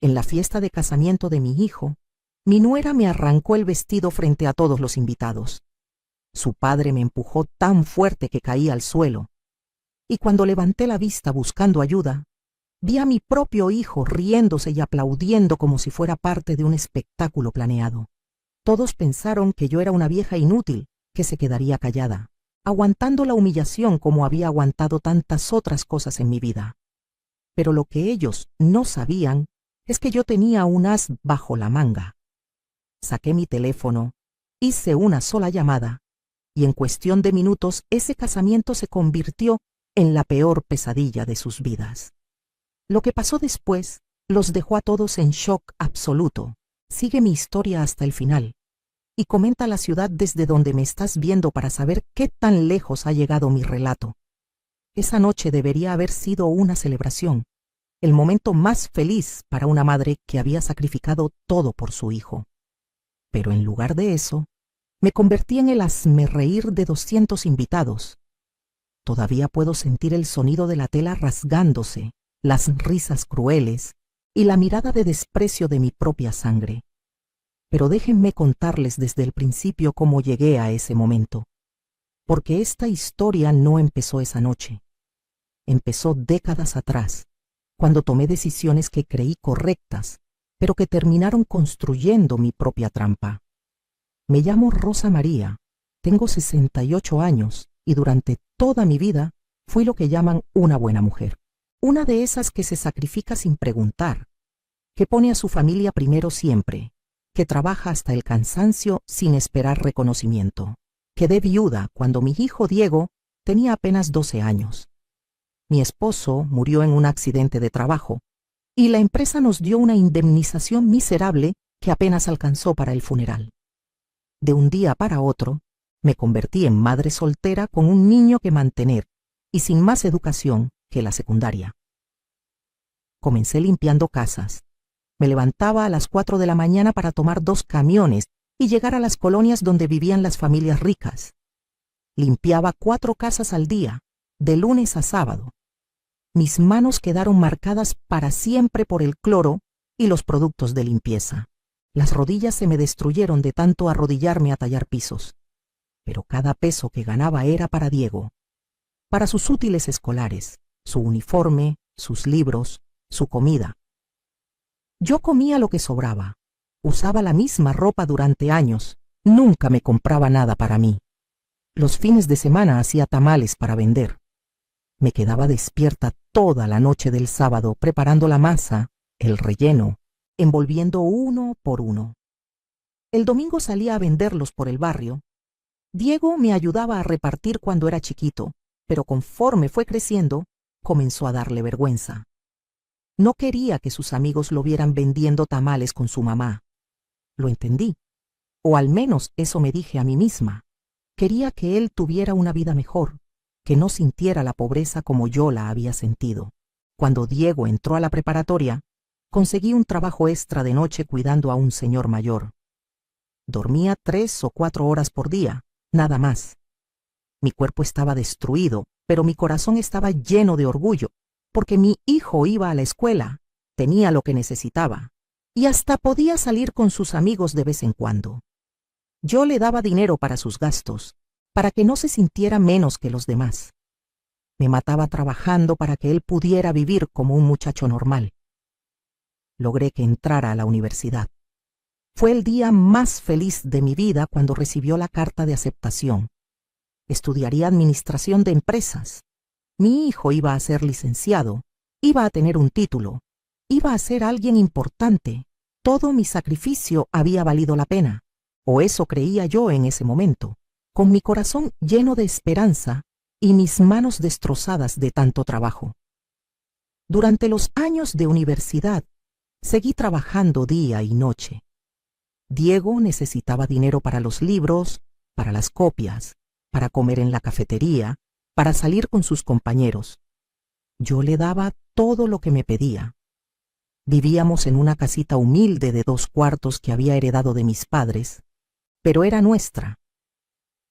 En la fiesta de casamiento de mi hijo, mi nuera me arrancó el vestido frente a todos los invitados. Su padre me empujó tan fuerte que caí al suelo, y cuando levanté la vista buscando ayuda, vi a mi propio hijo riéndose y aplaudiendo como si fuera parte de un espectáculo planeado. Todos pensaron que yo era una vieja inútil que se quedaría callada, aguantando la humillación como había aguantado tantas otras cosas en mi vida. Pero lo que ellos no sabían es que yo tenía un as bajo la manga. Saqué mi teléfono, hice una sola llamada, y en cuestión de minutos ese casamiento se convirtió en la peor pesadilla de sus vidas. Lo que pasó después los dejó a todos en shock absoluto. Sigue mi historia hasta el final y comenta la ciudad desde donde me estás viendo para saber qué tan lejos ha llegado mi relato. Esa noche debería haber sido una celebración, el momento más feliz para una madre que había sacrificado todo por su hijo. Pero en lugar de eso, me convertí en el hazmerreír de 200 invitados. Todavía puedo sentir el sonido de la tela rasgándose, las risas crueles y la mirada de desprecio de mi propia sangre. Pero déjenme contarles desde el principio cómo llegué a ese momento, porque esta historia no empezó esa noche. Empezó décadas atrás, cuando tomé decisiones que creí correctas, pero que terminaron construyendo mi propia trampa. Me llamo Rosa María, tengo 68 años y durante toda mi vida fui lo que llaman una buena mujer. Una de esas que se sacrifica sin preguntar, que pone a su familia primero siempre, que trabaja hasta el cansancio sin esperar reconocimiento. Quedé viuda cuando mi hijo Diego tenía apenas 12 años. Mi esposo murió en un accidente de trabajo y la empresa nos dio una indemnización miserable que apenas alcanzó para el funeral. De un día para otro, me convertí en madre soltera con un niño que mantener y sin más educación que la secundaria. Comencé limpiando casas. Me levantaba a las 4 de la mañana para tomar 2 camiones y llegar a las colonias donde vivían las familias ricas. Limpiaba 4 casas al día, de lunes a sábado. Mis manos quedaron marcadas para siempre por el cloro y los productos de limpieza. Las rodillas se me destruyeron de tanto arrodillarme a tallar pisos. Pero cada peso que ganaba era para Diego, para sus útiles escolares, su uniforme, sus libros, su comida. Yo comía lo que sobraba, usaba la misma ropa durante años, nunca me compraba nada para mí. Los fines de semana hacía tamales para vender. Me quedaba despierta toda la noche del sábado preparando la masa, el relleno, envolviendo uno por uno. El domingo salía a venderlos por el barrio. Diego me ayudaba a repartir cuando era chiquito, pero conforme fue creciendo, comenzó a darle vergüenza. No quería que sus amigos lo vieran vendiendo tamales con su mamá. Lo entendí, o al menos eso me dije a mí misma. Quería que él tuviera una vida mejor, que no sintiera la pobreza como yo la había sentido. Cuando Diego entró a la preparatoria, conseguí un trabajo extra de noche cuidando a un señor mayor. Dormía 3 o 4 horas por día, nada más. Mi cuerpo estaba destruido, pero mi corazón estaba lleno de orgullo, porque mi hijo iba a la escuela, tenía lo que necesitaba, y hasta podía salir con sus amigos de vez en cuando. Yo le daba dinero para sus gastos, para que no se sintiera menos que los demás. Me mataba trabajando para que él pudiera vivir como un muchacho normal. Logré que entrara a la universidad. Fue el día más feliz de mi vida cuando recibió la carta de aceptación. Estudiaría administración de empresas. Mi hijo iba a ser licenciado, iba a tener un título, iba a ser alguien importante. Todo mi sacrificio había valido la pena, o eso creía yo en ese momento, con mi corazón lleno de esperanza y mis manos destrozadas de tanto trabajo. Durante los años de universidad, seguí trabajando día y noche. Diego necesitaba dinero para los libros, para las copias, para comer en la cafetería, para salir con sus compañeros. Yo le daba todo lo que me pedía. Vivíamos en una casita humilde de 2 cuartos que había heredado de mis padres, pero era nuestra.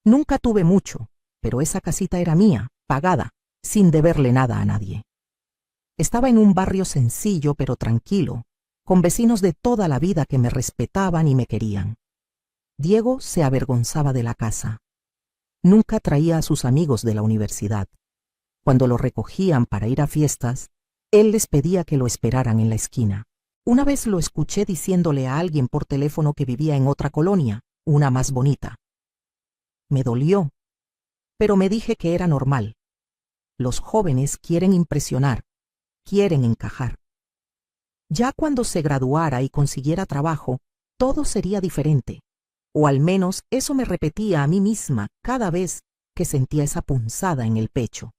Nunca tuve mucho, pero esa casita era mía, pagada, sin deberle nada a nadie. Estaba en un barrio sencillo pero tranquilo, con vecinos de toda la vida que me respetaban y me querían. Diego se avergonzaba de la casa. Nunca traía a sus amigos de la universidad. Cuando lo recogían para ir a fiestas, él les pedía que lo esperaran en la esquina. Una vez lo escuché diciéndole a alguien por teléfono que vivía en otra colonia, una más bonita. Me dolió, pero me dije que era normal. Los jóvenes quieren impresionar, quieren encajar. Ya cuando se graduara y consiguiera trabajo, todo sería diferente. O al menos eso me repetía a mí misma cada vez que sentía esa punzada en el pecho.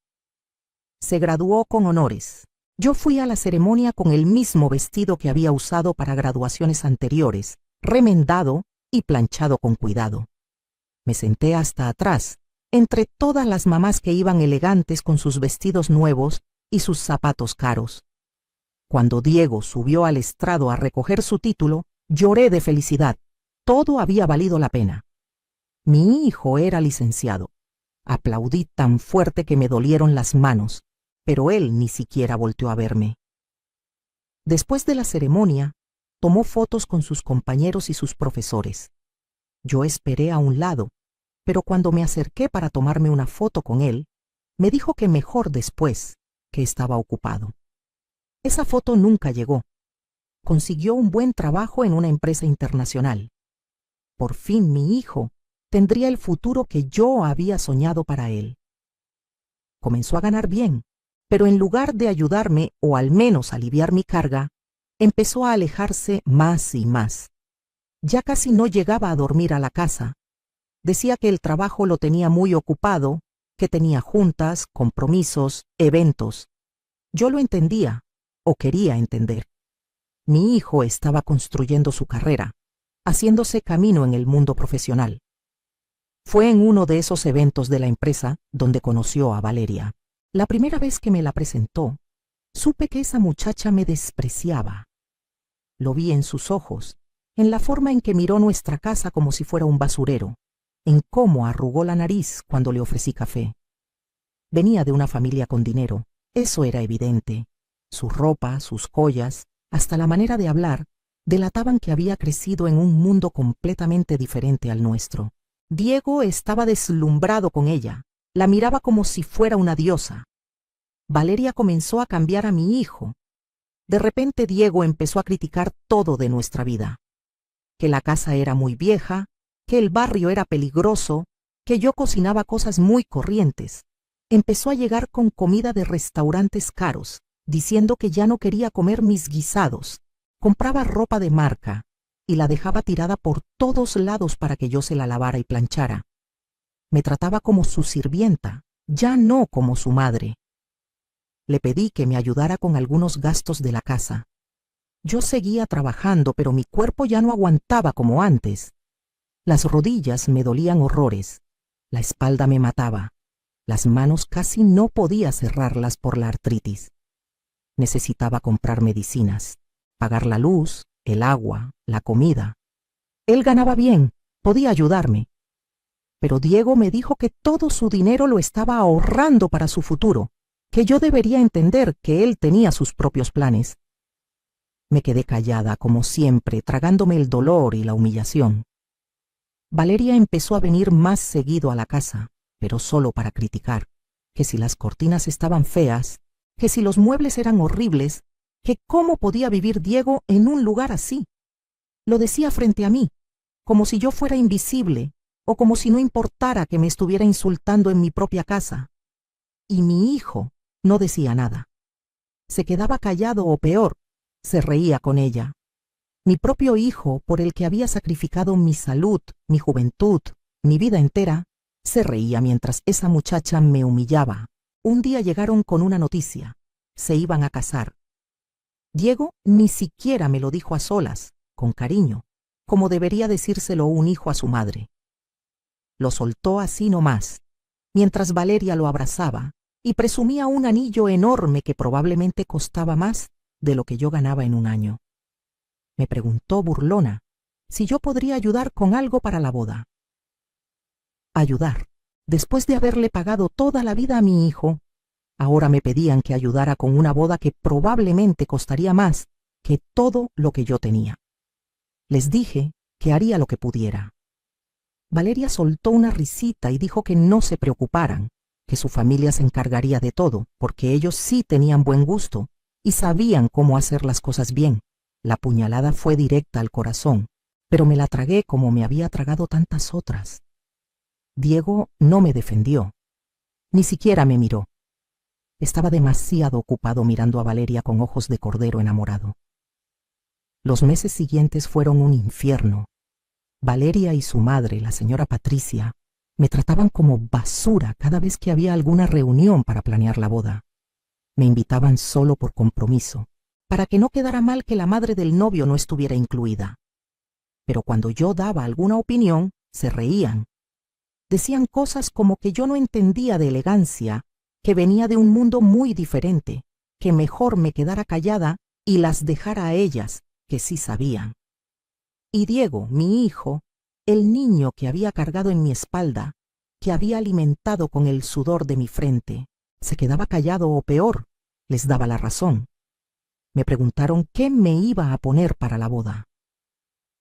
Se graduó con honores. Yo fui a la ceremonia con el mismo vestido que había usado para graduaciones anteriores, remendado y planchado con cuidado. Me senté hasta atrás, entre todas las mamás que iban elegantes con sus vestidos nuevos y sus zapatos caros. Cuando Diego subió al estrado a recoger su título, lloré de felicidad. Todo había valido la pena. Mi hijo era licenciado. Aplaudí tan fuerte que me dolieron las manos, pero él ni siquiera volteó a verme. Después de la ceremonia, tomó fotos con sus compañeros y sus profesores. Yo esperé a un lado, pero cuando me acerqué para tomarme una foto con él, me dijo que mejor después, que estaba ocupado. Esa foto nunca llegó. Consiguió un buen trabajo en una empresa internacional. Por fin mi hijo tendría el futuro que yo había soñado para él. Comenzó a ganar bien, pero en lugar de ayudarme o al menos aliviar mi carga, empezó a alejarse más y más. Ya casi no llegaba a dormir a la casa. Decía que el trabajo lo tenía muy ocupado, que tenía juntas, compromisos, eventos. Yo lo entendía, o quería entender. Mi hijo estaba construyendo su carrera, haciéndose camino en el mundo profesional. Fue en uno de esos eventos de la empresa donde conoció a Valeria. La primera vez que me la presentó, supe que esa muchacha me despreciaba. Lo vi en sus ojos, en la forma en que miró nuestra casa como si fuera un basurero, en cómo arrugó la nariz cuando le ofrecí café. Venía de una familia con dinero, eso era evidente. Su ropa, sus joyas, hasta la manera de hablar, delataban que había crecido en un mundo completamente diferente al nuestro. Diego estaba deslumbrado con ella, la miraba como si fuera una diosa. Valeria comenzó a cambiar a mi hijo. De repente Diego empezó a criticar todo de nuestra vida. Que la casa era muy vieja, que el barrio era peligroso, que yo cocinaba cosas muy corrientes. Empezó a llegar con comida de restaurantes caros, diciendo que ya no quería comer mis guisados. Compraba ropa de marca y la dejaba tirada por todos lados para que yo se la lavara y planchara. Me trataba como su sirvienta, ya no como su madre. Le pedí que me ayudara con algunos gastos de la casa. Yo seguía trabajando, pero mi cuerpo ya no aguantaba como antes. Las rodillas me dolían horrores, la espalda me mataba, las manos casi no podía cerrarlas por la artritis. Necesitaba comprar medicinas, pagar la luz, el agua, la comida. Él ganaba bien, podía ayudarme. Pero Diego me dijo que todo su dinero lo estaba ahorrando para su futuro, que yo debería entender que él tenía sus propios planes. Me quedé callada, como siempre, tragándome el dolor y la humillación. Valeria empezó a venir más seguido a la casa, pero solo para criticar, que si las cortinas estaban feas, que si los muebles eran horribles, que cómo podía vivir Diego en un lugar así. Lo decía frente a mí, como si yo fuera invisible, o como si no importara que me estuviera insultando en mi propia casa. Y mi hijo no decía nada. Se quedaba callado o peor, se reía con ella. Mi propio hijo, por el que había sacrificado mi salud, mi juventud, mi vida entera, se reía mientras esa muchacha me humillaba. Un día llegaron con una noticia. Se iban a casar. Diego ni siquiera me lo dijo a solas, con cariño, como debería decírselo un hijo a su madre. Lo soltó así nomás, mientras Valeria lo abrazaba y presumía un anillo enorme que probablemente costaba más de lo que yo ganaba en un año. Me preguntó burlona si yo podría ayudar con algo para la boda. Ayudar, después de haberle pagado toda la vida a mi hijo, ahora me pedían que ayudara con una boda que probablemente costaría más que todo lo que yo tenía. Les dije que haría lo que pudiera. Valeria soltó una risita y dijo que no se preocuparan, que su familia se encargaría de todo, porque ellos sí tenían buen gusto y sabían cómo hacer las cosas bien. La puñalada fue directa al corazón, pero me la tragué como me había tragado tantas otras. Diego no me defendió, ni siquiera me miró. Estaba demasiado ocupado mirando a Valeria con ojos de cordero enamorado. Los meses siguientes fueron un infierno. Valeria y su madre, la señora Patricia, me trataban como basura cada vez que había alguna reunión para planear la boda. Me invitaban solo por compromiso, para que no quedara mal que la madre del novio no estuviera incluida. Pero cuando yo daba alguna opinión, se reían. Decían cosas como que yo no entendía de elegancia, que venía de un mundo muy diferente, que mejor me quedara callada y las dejara a ellas, que sí sabían. Y Diego, mi hijo, el niño que había cargado en mi espalda, que había alimentado con el sudor de mi frente, se quedaba callado o peor, les daba la razón. Me preguntaron qué me iba a poner para la boda.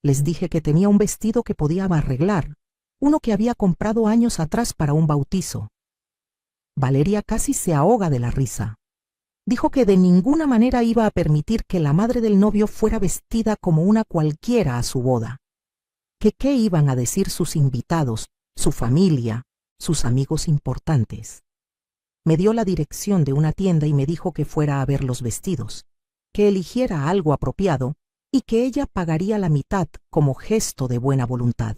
Les dije que tenía un vestido que podía arreglar, uno que había comprado años atrás para un bautizo. Valeria casi se ahoga de la risa. Dijo que de ninguna manera iba a permitir que la madre del novio fuera vestida como una cualquiera a su boda. Que qué iban a decir sus invitados, su familia, sus amigos importantes. Me dio la dirección de una tienda y me dijo que fuera a ver los vestidos, que eligiera algo apropiado y que ella pagaría la mitad como gesto de buena voluntad.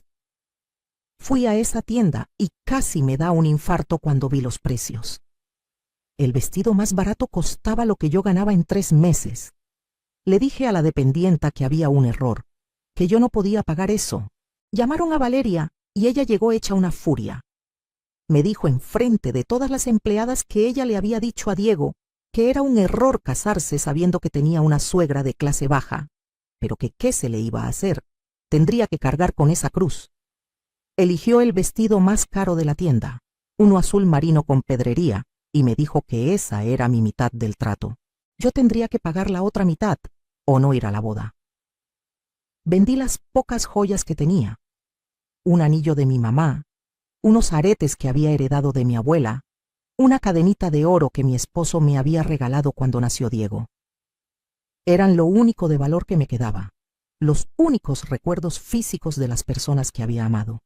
Fui a esa tienda y casi me da un infarto cuando vi los precios. El vestido más barato costaba lo que yo ganaba en 3 meses. Le dije a la dependienta que había un error, que yo no podía pagar eso. Llamaron a Valeria y ella llegó hecha una furia. Me dijo enfrente de todas las empleadas que ella le había dicho a Diego que era un error casarse sabiendo que tenía una suegra de clase baja, pero que qué se le iba a hacer, tendría que cargar con esa cruz. Eligió el vestido más caro de la tienda, uno azul marino con pedrería, y me dijo que esa era mi mitad del trato. Yo tendría que pagar la otra mitad o no ir a la boda. Vendí las pocas joyas que tenía, un anillo de mi mamá, unos aretes que había heredado de mi abuela, una cadenita de oro que mi esposo me había regalado cuando nació Diego. Eran lo único de valor que me quedaba, los únicos recuerdos físicos de las personas que había amado.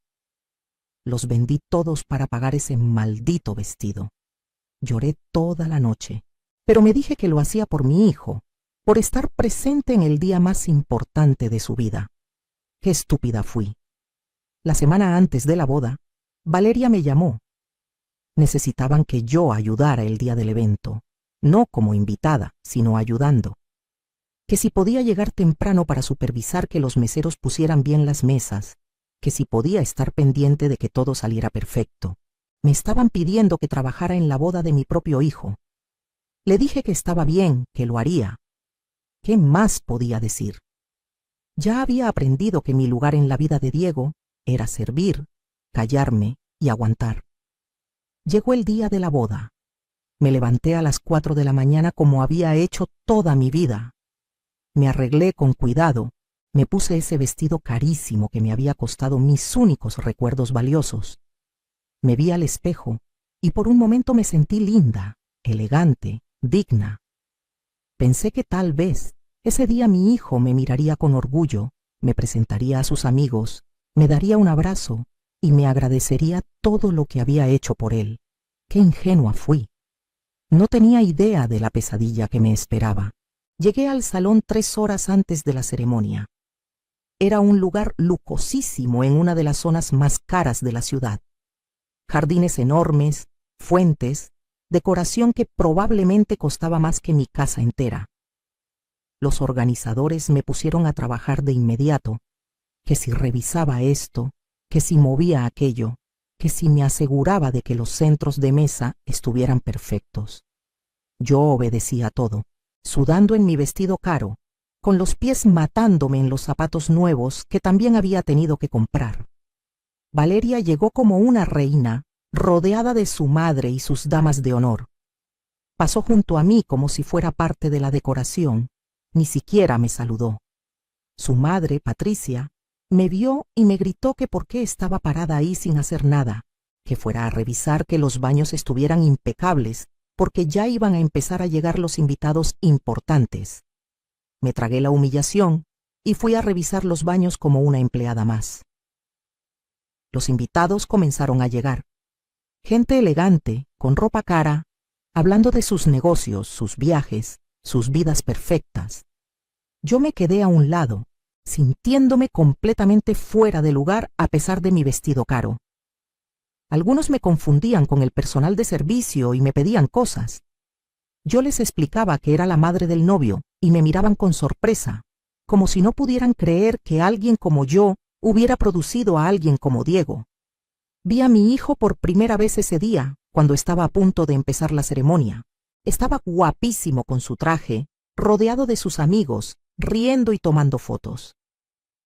Los vendí todos para pagar ese maldito vestido. Lloré toda la noche, pero me dije que lo hacía por mi hijo, por estar presente en el día más importante de su vida. Qué estúpida fui. La semana antes de la boda, Valeria me llamó. Necesitaban que yo ayudara el día del evento, no como invitada, sino ayudando. Que si podía llegar temprano para supervisar que los meseros pusieran bien las mesas, que si podía estar pendiente de que todo saliera perfecto. Me estaban pidiendo que trabajara en la boda de mi propio hijo. Le dije que estaba bien, que lo haría. ¿Qué más podía decir? Ya había aprendido que mi lugar en la vida de Diego era servir, callarme y aguantar. Llegó el día de la boda. Me levanté a las 4 de la mañana como había hecho toda mi vida. Me arreglé con cuidado, me puse ese vestido carísimo que me había costado mis únicos recuerdos valiosos. Me vi al espejo y por un momento me sentí linda, elegante, digna. Pensé que tal vez ese día mi hijo me miraría con orgullo, me presentaría a sus amigos, me daría un abrazo y me agradecería todo lo que había hecho por él. Qué ingenua fui. No tenía idea de la pesadilla que me esperaba. Llegué al salón 3 horas antes de la ceremonia. Era un lugar lujosísimo en una de las zonas más caras de la ciudad. Jardines enormes, fuentes, decoración que probablemente costaba más que mi casa entera. Los organizadores me pusieron a trabajar de inmediato, que si revisaba esto, que si movía aquello, que si me aseguraba de que los centros de mesa estuvieran perfectos. Yo obedecía todo, sudando en mi vestido caro, con los pies matándome en los zapatos nuevos que también había tenido que comprar. Valeria llegó como una reina, rodeada de su madre y sus damas de honor. Pasó junto a mí como si fuera parte de la decoración, Ni siquiera me saludó. Su madre, Patricia, me vio y me gritó que por qué estaba parada ahí sin hacer nada, que fuera a revisar que los baños estuvieran impecables, porque ya iban a empezar a llegar los invitados importantes. Me tragué la humillación y fui a revisar los baños como una empleada más. Los invitados comenzaron a llegar. Gente elegante, con ropa cara, hablando de sus negocios, sus viajes, sus vidas perfectas. Yo me quedé a un lado, sintiéndome completamente fuera de lugar a pesar de mi vestido caro. Algunos me confundían con el personal de servicio y me pedían cosas. Yo les explicaba que era la madre del novio y me miraban con sorpresa, como si no pudieran creer que alguien como yo hubiera producido a alguien como Diego. Vi a mi hijo por primera vez ese día, cuando estaba a punto de empezar la ceremonia. Estaba guapísimo con su traje, rodeado de sus amigos, riendo y tomando fotos.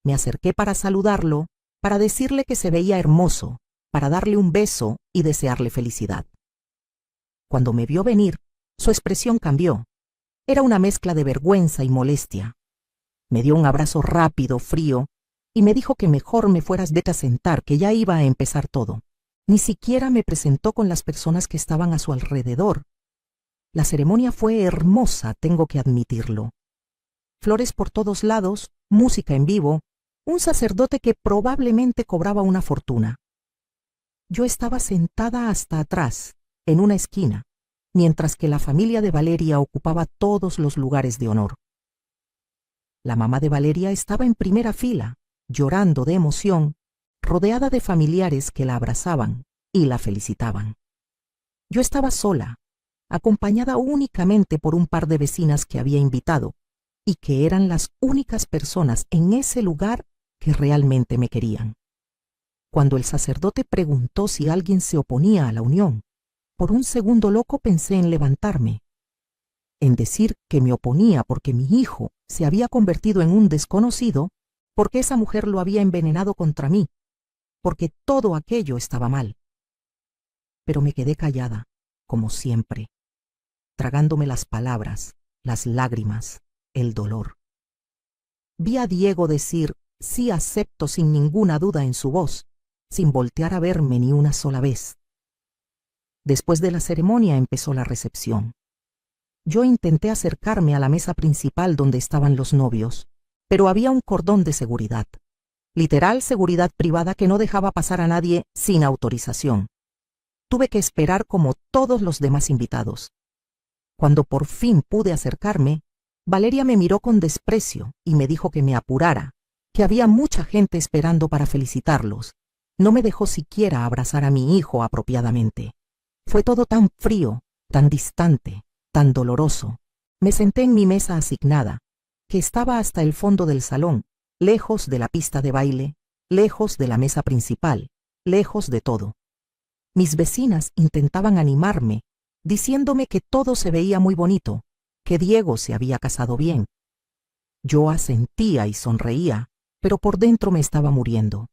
Me acerqué para saludarlo, para decirle que se veía hermoso, para darle un beso y desearle felicidad. Cuando me vio venir, su expresión cambió. Era una mezcla de vergüenza y molestia. Me dio un abrazo rápido, frío, y me dijo que mejor me fueras vete a sentar, que ya iba a empezar todo. Ni siquiera me presentó con las personas que estaban a su alrededor. La ceremonia fue hermosa, tengo que admitirlo. Flores por todos lados, música en vivo, un sacerdote que probablemente cobraba una fortuna. Yo estaba sentada hasta atrás, en una esquina, mientras que la familia de Valeria ocupaba todos los lugares de honor. La mamá de Valeria estaba en primera fila, llorando de emoción, rodeada de familiares que la abrazaban y la felicitaban. Yo estaba sola, acompañada únicamente por un par de vecinas que había invitado y que eran las únicas personas en ese lugar que realmente me querían. Cuando el sacerdote preguntó si alguien se oponía a la unión, por un segundo loco pensé en levantarme, en decir que me oponía porque mi hijo se había convertido en un desconocido, porque esa mujer lo había envenenado contra mí, porque todo aquello estaba mal. Pero me quedé callada, como siempre, tragándome las palabras, las lágrimas, el dolor. Vi a Diego decir sí acepto sin ninguna duda en su voz, sin voltear a verme ni una sola vez. Después de la ceremonia empezó la recepción. Yo intenté acercarme a la mesa principal donde estaban los novios, pero había un cordón de seguridad, literal seguridad privada que no dejaba pasar a nadie sin autorización. Tuve que esperar como todos los demás invitados. Cuando por fin pude acercarme, Valeria me miró con desprecio y me dijo que me apurara, que había mucha gente esperando para felicitarlos. No me dejó siquiera abrazar a mi hijo apropiadamente. Fue todo tan frío, tan distante, tan doloroso. Me senté en mi mesa asignada, que estaba hasta el fondo del salón, lejos de la pista de baile, lejos de la mesa principal, lejos de todo. Mis vecinas intentaban animarme, diciéndome que todo se veía muy bonito, que Diego se había casado bien. Yo asentía y sonreía, pero por dentro me estaba muriendo.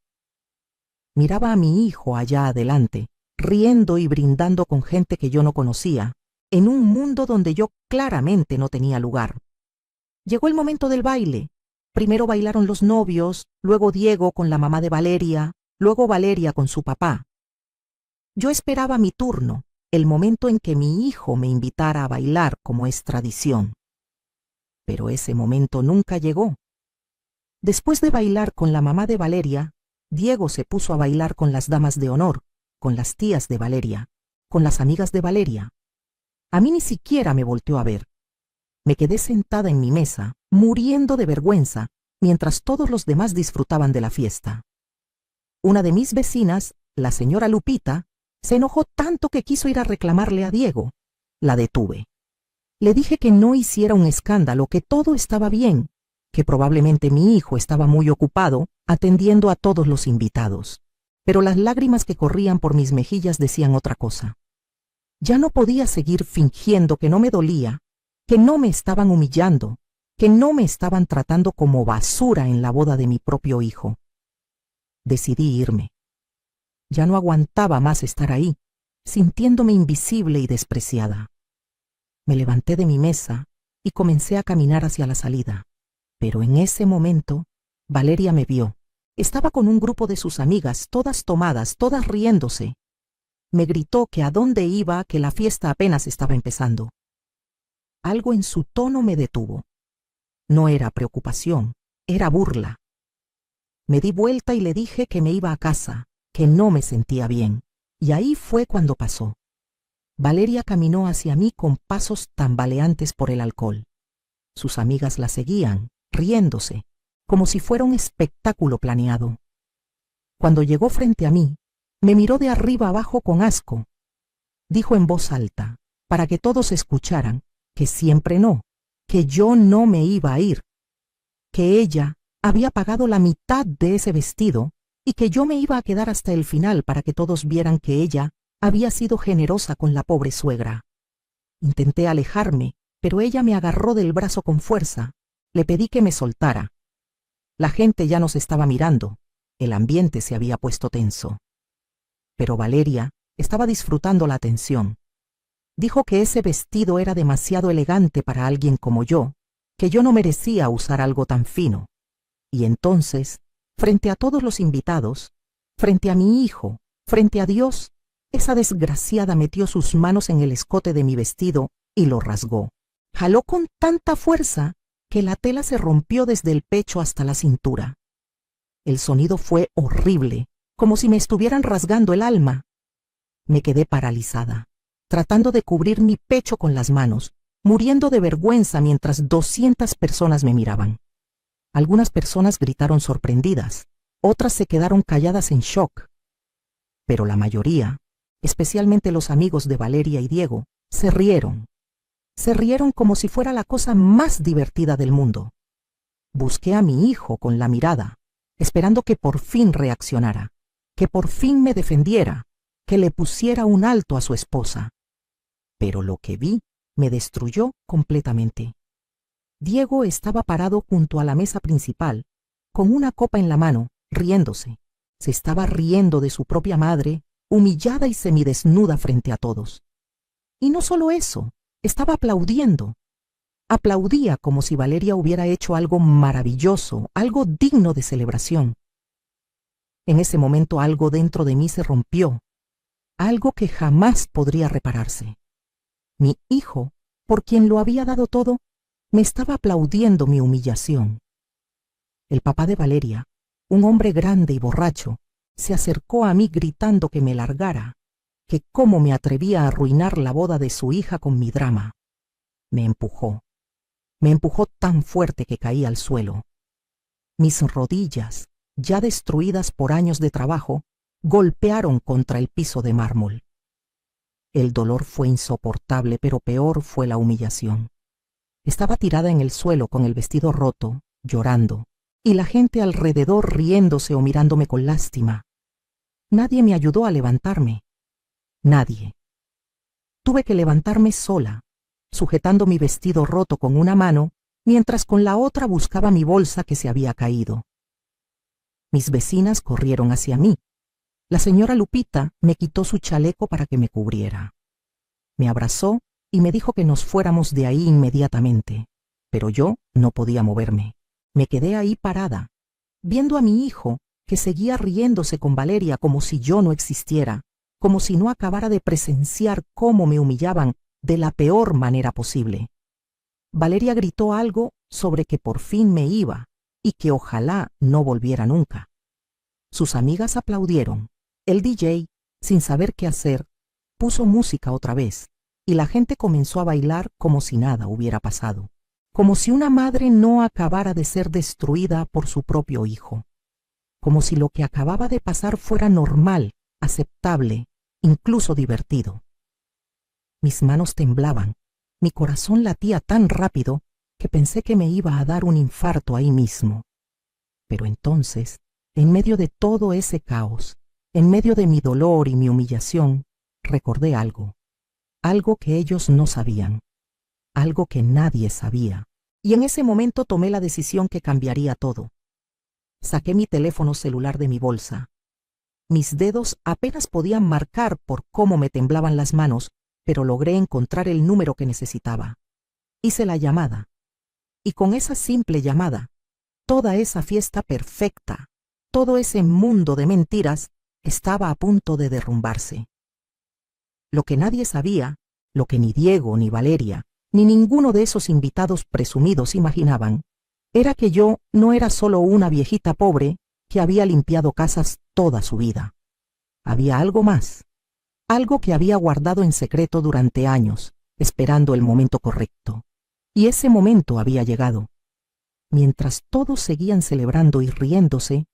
Miraba a mi hijo allá adelante, riendo y brindando con gente que yo no conocía, en un mundo donde yo claramente no tenía lugar. Llegó el momento del baile. Primero bailaron los novios, luego Diego con la mamá de Valeria, luego Valeria con su papá. Yo esperaba mi turno, el momento en que mi hijo me invitara a bailar como es tradición. Pero ese momento nunca llegó. Después de bailar con la mamá de Valeria, Diego se puso a bailar con las damas de honor, con las tías de Valeria, con las amigas de Valeria. A mí ni siquiera me volteó a ver. Me quedé sentada en mi mesa, muriendo de vergüenza, mientras todos los demás disfrutaban de la fiesta. Una de mis vecinas, la señora Lupita, se enojó tanto que quiso ir a reclamarle a Diego. La detuve. Le dije que no hiciera un escándalo, que todo estaba bien, que probablemente mi hijo estaba muy ocupado atendiendo a todos los invitados. Pero las lágrimas que corrían por mis mejillas decían otra cosa. Ya no podía seguir fingiendo que no me dolía, que no me estaban humillando, que no me estaban tratando como basura en la boda de mi propio hijo. Decidí irme. Ya no aguantaba más estar ahí, sintiéndome invisible y despreciada. Me levanté de mi mesa y comencé a caminar hacia la salida. Pero en ese momento, Valeria me vio. Estaba con un grupo de sus amigas, todas tomadas, todas riéndose. Me gritó que a dónde iba, que la fiesta apenas estaba empezando. Algo en su tono me detuvo. No era preocupación, era burla. Me di vuelta y le dije que me iba a casa, que no me sentía bien. Y ahí fue cuando pasó. Valeria caminó hacia mí con pasos tambaleantes por el alcohol. Sus amigas la seguían, riéndose, como si fuera un espectáculo planeado. Cuando llegó frente a mí, me miró de arriba abajo con asco. Dijo en voz alta, para que todos escucharan, que siempre no, que yo no me iba a ir, que ella había pagado la mitad de ese vestido y que yo me iba a quedar hasta el final para que todos vieran que ella había sido generosa con la pobre suegra. Intenté alejarme, pero ella me agarró del brazo con fuerza. Le pedí que me soltara. La gente ya nos estaba mirando. El ambiente se había puesto tenso. Pero Valeria estaba disfrutando la atención. Dijo que ese vestido era demasiado elegante para alguien como yo, que yo no merecía usar algo tan fino. Y entonces, frente a todos los invitados, frente a mi hijo, frente a Dios, esa desgraciada metió sus manos en el escote de mi vestido y lo rasgó. Jaló con tanta fuerza que la tela se rompió desde el pecho hasta la cintura. El sonido fue horrible, como si me estuvieran rasgando el alma. Me quedé paralizada, tratando de cubrir mi pecho con las manos, muriendo de vergüenza mientras 200 personas me miraban. Algunas personas gritaron sorprendidas, otras se quedaron calladas en shock. Pero la mayoría, especialmente los amigos de Valeria y Diego, se rieron. Se rieron como si fuera la cosa más divertida del mundo. Busqué a mi hijo con la mirada, esperando que por fin reaccionara, que por fin me defendiera, que le pusiera un alto a su esposa. Pero lo que vi me destruyó completamente. Diego estaba parado junto a la mesa principal, con una copa en la mano, riéndose. Se estaba riendo de su propia madre, humillada y semidesnuda frente a todos. Y no solo eso, estaba aplaudiendo. Aplaudía como si Valeria hubiera hecho algo maravilloso, algo digno de celebración. En ese momento algo dentro de mí se rompió, algo que jamás podría repararse. Mi hijo, por quien lo había dado todo, me estaba aplaudiendo mi humillación. El papá de Valeria, un hombre grande y borracho, se acercó a mí gritando que me largara, que cómo me atrevía a arruinar la boda de su hija con mi drama. Me empujó tan fuerte que caí al suelo. Mis rodillas, ya destruidas por años de trabajo, golpearon contra el piso de mármol. El dolor fue insoportable, pero peor fue la humillación. Estaba tirada en el suelo con el vestido roto, llorando, y la gente alrededor riéndose o mirándome con lástima. Nadie me ayudó a levantarme. Nadie. Tuve que levantarme sola, sujetando mi vestido roto con una mano, mientras con la otra buscaba mi bolsa que se había caído. Mis vecinas corrieron hacia mí. La señora Lupita me quitó su chaleco para que me cubriera. Me abrazó y me dijo que nos fuéramos de ahí inmediatamente, pero yo no podía moverme. Me quedé ahí parada, viendo a mi hijo, que seguía riéndose con Valeria como si yo no existiera, como si no acabara de presenciar cómo me humillaban de la peor manera posible. Valeria gritó algo sobre que por fin me iba y que ojalá no volviera nunca. Sus amigas aplaudieron. El DJ, sin saber qué hacer, puso música otra vez y la gente comenzó a bailar como si nada hubiera pasado, como si una madre no acabara de ser destruida por su propio hijo, como si lo que acababa de pasar fuera normal, aceptable, incluso divertido. Mis manos temblaban, mi corazón latía tan rápido que pensé que me iba a dar un infarto ahí mismo. Pero entonces, en medio de todo ese caos, en medio de mi dolor y mi humillación, recordé algo que ellos no sabían, algo que nadie sabía, y en ese momento tomé la decisión que cambiaría todo. Saqué mi teléfono celular de mi bolsa. Mis dedos apenas podían marcar por cómo me temblaban las manos, pero logré encontrar el número que necesitaba. hice la llamada. Y con esa simple llamada, toda esa fiesta perfecta, todo ese mundo de mentiras, estaba a punto de derrumbarse. Lo que nadie sabía, lo que ni Diego, ni Valeria, ni ninguno de esos invitados presumidos imaginaban, era que yo no era solo una viejita pobre que había limpiado casas toda su vida. Había algo más, algo que había guardado en secreto durante años, esperando el momento correcto. Y ese momento había llegado. Mientras todos seguían celebrando y riéndose,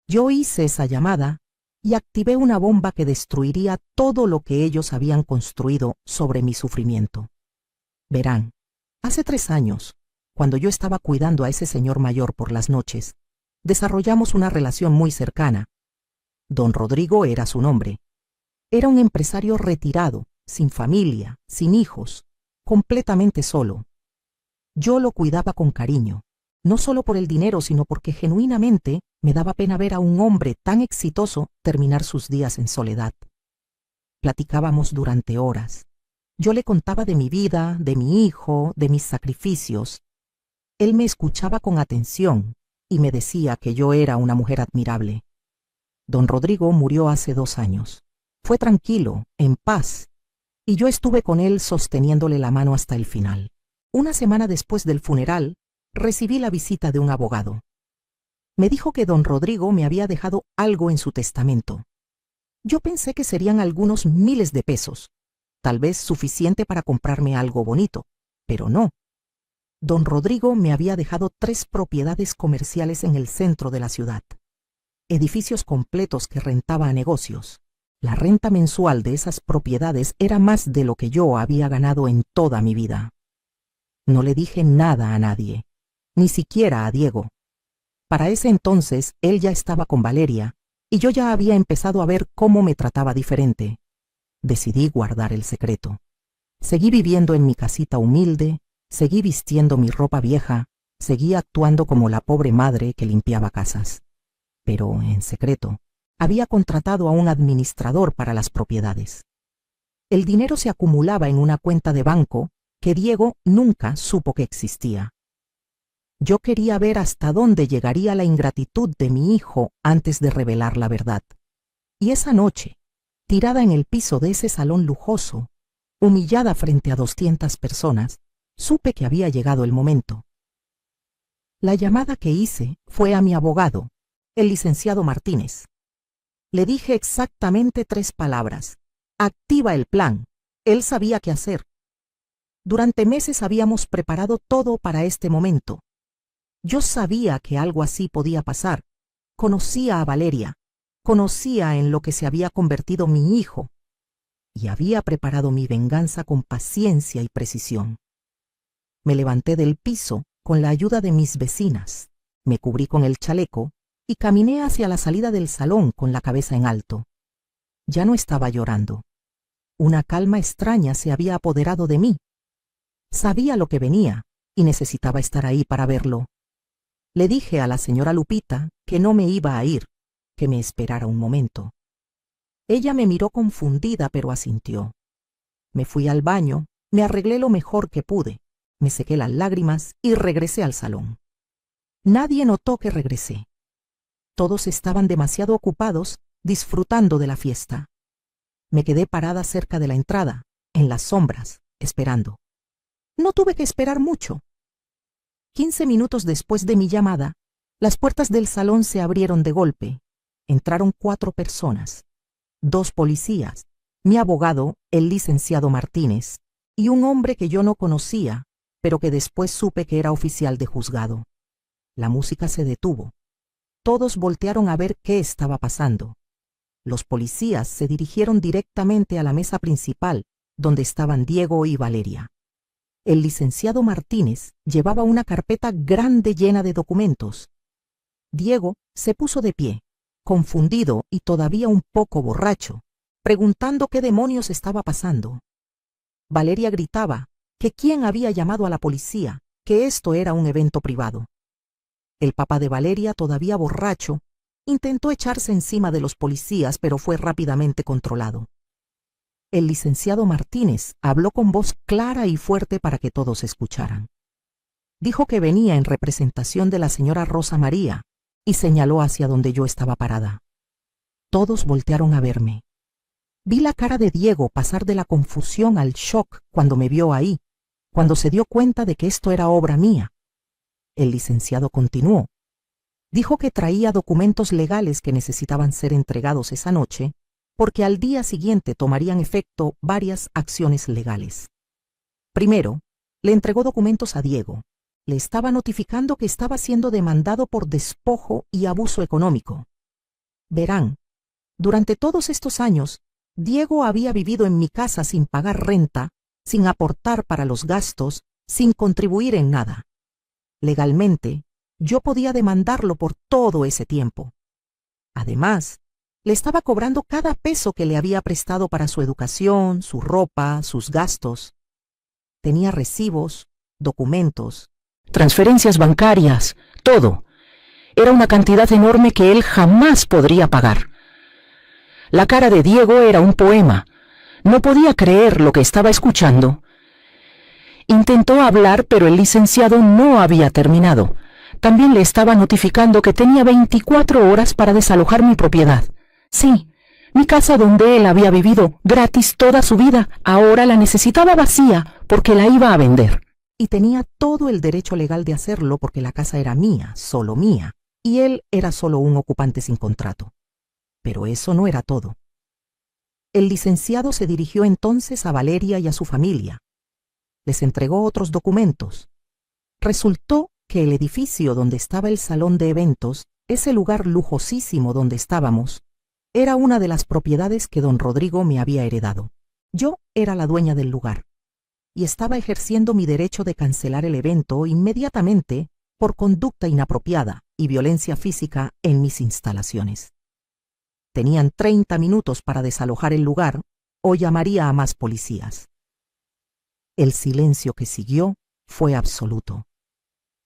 yo hice esa llamada y activé una bomba que destruiría todo lo que ellos habían construido sobre mi sufrimiento. Verán, hace 3 años, cuando yo estaba cuidando a ese señor mayor por las noches, desarrollamos una relación muy cercana. Don Rodrigo era su nombre. Era un empresario retirado, sin familia, sin hijos, completamente solo. Yo lo cuidaba con cariño, no solo por el dinero, sino porque genuinamente me daba pena ver a un hombre tan exitoso terminar sus días en soledad. Platicábamos durante horas. Yo le contaba de mi vida, de mi hijo, de mis sacrificios. Él me escuchaba con atención y me decía que yo era una mujer admirable. Don Rodrigo murió hace 2 años. Fue tranquilo, en paz, y yo estuve con él sosteniéndole la mano hasta el final. Una semana después del funeral, recibí la visita de un abogado. Me dijo que don Rodrigo me había dejado algo en su testamento. Yo pensé que serían algunos miles de pesos, tal vez suficiente para comprarme algo bonito, pero no. Don Rodrigo me había dejado 3 propiedades comerciales en el centro de la ciudad, edificios completos que rentaba a negocios. La renta mensual de esas propiedades era más de lo que yo había ganado en toda mi vida. No le dije nada a nadie, ni siquiera a Diego. Para ese entonces él ya estaba con Valeria y yo ya había empezado a ver cómo me trataba diferente. Decidí guardar el secreto. Seguí viviendo en mi casita humilde, seguí vistiendo mi ropa vieja, seguí actuando como la pobre madre que limpiaba casas. Pero, en secreto, había contratado a un administrador para las propiedades. El dinero se acumulaba en una cuenta de banco que Diego nunca supo que existía. Yo quería ver hasta dónde llegaría la ingratitud de mi hijo antes de revelar la verdad. Y esa noche, tirada en el piso de ese salón lujoso, humillada frente a 200 personas, supe que había llegado el momento. La llamada que hice fue a mi abogado, el licenciado Martínez. Le dije exactamente 3 palabras. Activa el plan. Él sabía qué hacer. Durante meses habíamos preparado todo para este momento. Yo sabía que algo así podía pasar. Conocía a Valeria, conocía en lo que se había convertido mi hijo, y había preparado mi venganza con paciencia y precisión. Me levanté del piso con la ayuda de mis vecinas, me cubrí con el chaleco y caminé hacia la salida del salón con la cabeza en alto. Ya no estaba llorando. Una calma extraña se había apoderado de mí. Sabía lo que venía y necesitaba estar ahí para verlo. Le dije a la señora Lupita que no me iba a ir, que me esperara un momento. Ella me miró confundida, pero asintió. Me fui al baño, me arreglé lo mejor que pude, me sequé las lágrimas y regresé al salón. Nadie notó que regresé. Todos estaban demasiado ocupados disfrutando de la fiesta. Me quedé parada cerca de la entrada, en las sombras, esperando. No tuve que esperar mucho. 15 minutos después de mi llamada, las puertas del salón se abrieron de golpe. Entraron 4 personas, 2 policías, mi abogado, el licenciado Martínez, y un hombre que yo no conocía, pero que después supe que era oficial de juzgado. La música se detuvo. Todos voltearon a ver qué estaba pasando. Los policías se dirigieron directamente a la mesa principal, donde estaban Diego y Valeria. El licenciado Martínez llevaba una carpeta grande llena de documentos. Diego se puso de pie, confundido y todavía un poco borracho, preguntando qué demonios estaba pasando. Valeria gritaba que quién había llamado a la policía, que esto era un evento privado. El papá de Valeria, todavía borracho, intentó echarse encima de los policías, pero fue rápidamente controlado. El licenciado Martínez habló con voz clara y fuerte para que todos escucharan. Dijo que venía en representación de la señora Rosa María y señaló hacia donde yo estaba parada. Todos voltearon a verme. Vi la cara de Diego pasar de la confusión al shock cuando me vio ahí, cuando se dio cuenta de que esto era obra mía. El licenciado continuó. Dijo que traía documentos legales que necesitaban ser entregados esa noche, porque al día siguiente tomarían efecto varias acciones legales. Primero, le entregó documentos a Diego. Le estaba notificando que estaba siendo demandado por despojo y abuso económico. Verán, durante todos estos años, Diego había vivido en mi casa sin pagar renta, sin aportar para los gastos, sin contribuir en nada. Legalmente, yo podía demandarlo por todo ese tiempo. Además, le estaba cobrando cada peso que le había prestado para su educación, su ropa, sus gastos. Tenía recibos, documentos, transferencias bancarias, todo. Era una cantidad enorme que él jamás podría pagar. La cara de Diego era un poema. No podía creer lo que estaba escuchando. Intentó hablar, pero el licenciado no había terminado. También le estaba notificando que tenía 24 horas para desalojar mi propiedad. Sí, mi casa donde él había vivido gratis toda su vida, ahora la necesitaba vacía porque la iba a vender. Y tenía todo el derecho legal de hacerlo porque la casa era mía, solo mía, y él era solo un ocupante sin contrato. Pero eso no era todo. El licenciado se dirigió entonces a Valeria y a su familia. Les entregó otros documentos. Resultó que el edificio donde estaba el salón de eventos, ese lugar lujosísimo donde estábamos, era una de las propiedades que don Rodrigo me había heredado. Yo era la dueña del lugar y estaba ejerciendo mi derecho de cancelar el evento inmediatamente por conducta inapropiada y violencia física en mis instalaciones. Tenían 30 minutos para desalojar el lugar o llamaría a más policías. El silencio que siguió fue absoluto.